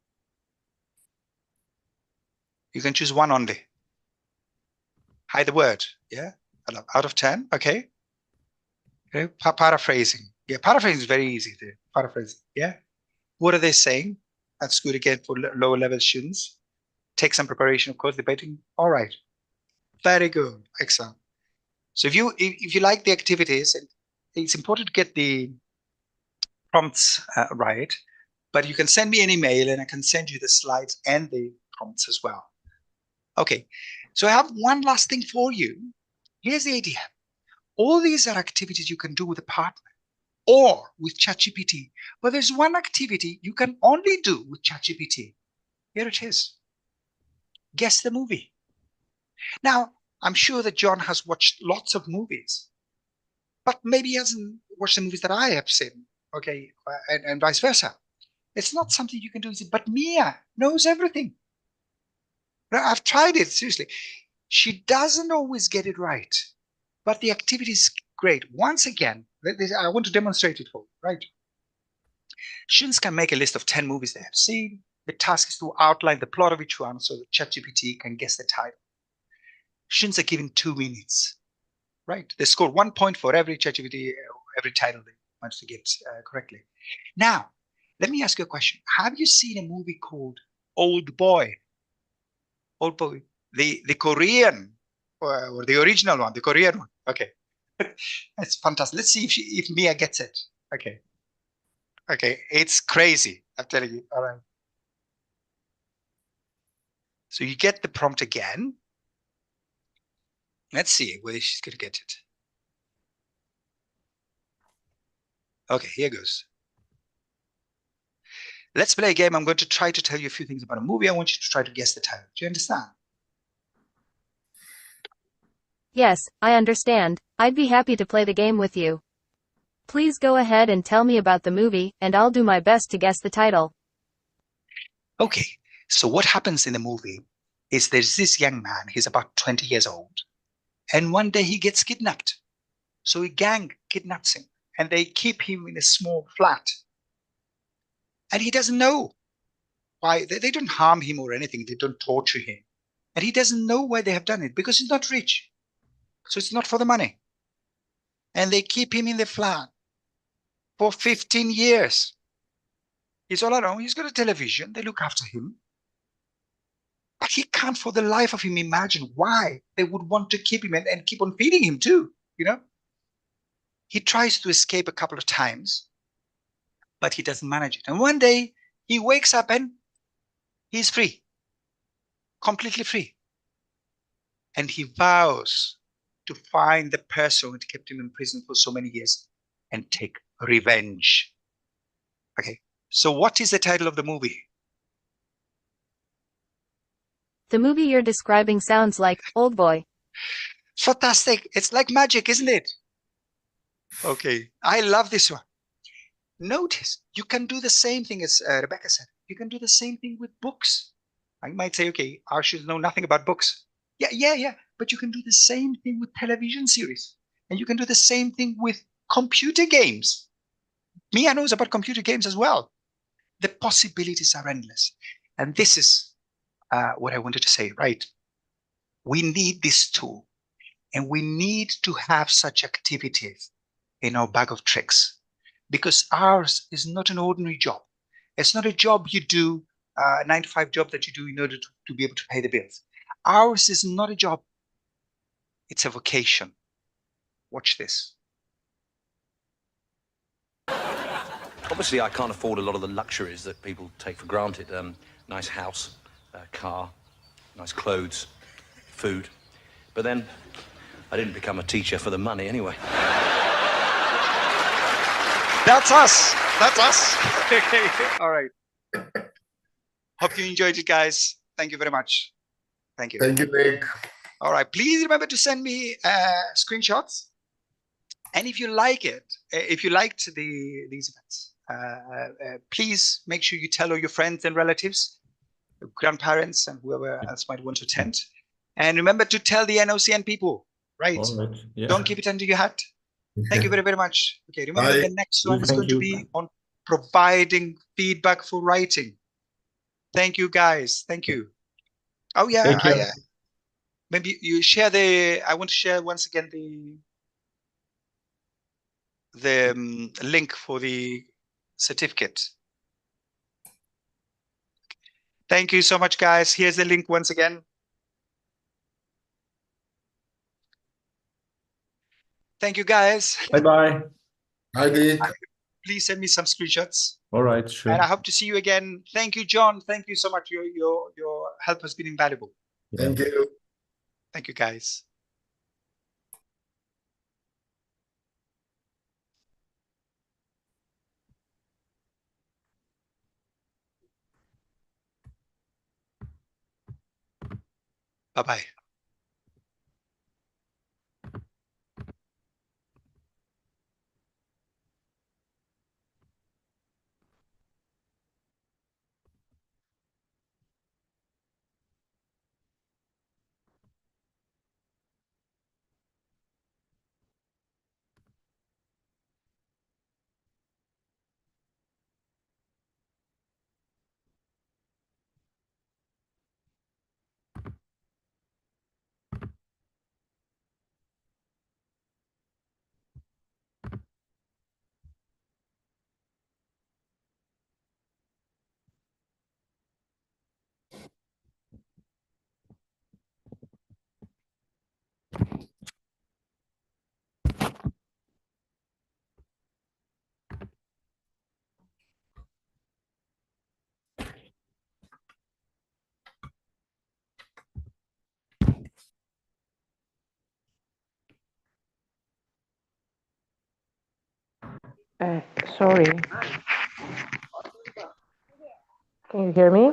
You can choose one only. Hide the word, yeah? Out of 10, okay. Okay, paraphrasing. Yeah, paraphrasing is very easy to paraphrase, yeah? What are they saying? That's good again for lower level students. Take some preparation, of course, debating. All right, very good, excellent. So if you like the activities, it's important to get the prompts right, but you can send me an email and I can send you the slides and the prompts as well. Okay, so I have one last thing for you. Here's the idea. All these are activities you can do with a partner or with ChatGPT, but there's one activity you can only do with ChatGPT. Here it is. Guess the movie. Now, I'm sure that John has watched lots of movies, but maybe he hasn't watched the movies that I have seen, okay, and vice versa. It's not something you can do easy, but Mia knows everything. I've tried it, seriously. She doesn't always get it right, but the activity is great. Once again, I want to demonstrate it for you, right? Students can make a list of 10 movies they have seen. The task is to outline the plot of each one so that ChatGPT can guess the title. Students are given 2 minutes, right? They score 1 point for every ChatGPT, every title they manage to get correctly. Now, let me ask you a question. Have you seen a movie called Old Boy? Old Boy, the Korean or the original one, the Korean one. Okay, that's fantastic. Let's see if Mia gets it. Okay, it's crazy. I'm telling you. All right. So you get the prompt again. Let's see whether she's going to get it. Okay, here goes. Let's play a game. I'm going to try to tell you a few things about a movie. I want you to try to guess the title. Do you understand? Yes, I understand. I'd be happy to play the game with you. Please go ahead and tell me about the movie, and I'll do my best to guess the title. Okay, so what happens in the movie is there's this young man, he's about 20 years old, and one day he gets kidnapped. So a gang kidnaps him, and they keep him in a small flat. And he doesn't know why. They don't harm him or anything, they don't torture him. And he doesn't know why they have done it, because he's not rich. So it's not for the money. And they keep him in the flat for 15 years. He's all alone. He's got a television. They look after him. But he can't for the life of him imagine why they would want to keep him and keep on feeding him too, you know? He tries to escape a couple of times, but he doesn't manage it. And one day he wakes up and he's free, completely free. And he vows to find the person who kept him in prison for so many years and take revenge. Okay, so what is the title of the movie? The movie you're describing sounds like Old Boy. Fantastic. It's like magic, isn't it? Okay, I love this one. Notice you can do the same thing as Rebecca said. You can do the same thing with books. I might say, okay, Arshus know nothing about books. Yeah. But you can do the same thing with television series. And you can do the same thing with computer games. Mia knows about computer games as well. The possibilities are endless. And this is what I wanted to say, right? We need this tool. And we need to have such activities in our bag of tricks. Because ours is not an ordinary job. It's not a job you do, a 9-to-5 job that you do in order to be able to pay the bills. Ours is not a job. It's a vocation. Watch this. Obviously, I can't afford a lot of the luxuries that people take for granted. Nice house, car, nice clothes, food. But then, I didn't become a teacher for the money anyway. That's us. That's us. Okay. All right. Hope you enjoyed it, guys. Thank you very much. Thank you. Thank you, Nick. All right. Please remember to send me screenshots. And if you like it, if you liked these events, please make sure you tell all your friends and relatives, grandparents, and whoever else might want to attend. And remember to tell the NOCN people, right? All right. Yeah. Don't keep it under your hat. Thank you very, very much. Okay, remember Bye. the next one is Thank going to you. be on providing feedback for writing. Thank you, guys. Thank you. Oh, yeah. Thank you. Maybe you share I want to share once again the link for the certificate. Thank you so much, guys. Here's the link once again. Thank you, guys. Bye-bye. Hi, Nick. Please send me some screenshots. All right, sure. And I hope to see you again. Thank you, John. Thank you so much. Your help has been invaluable. Thank you. Thank you, guys. Bye-bye. Sorry. Can you hear me?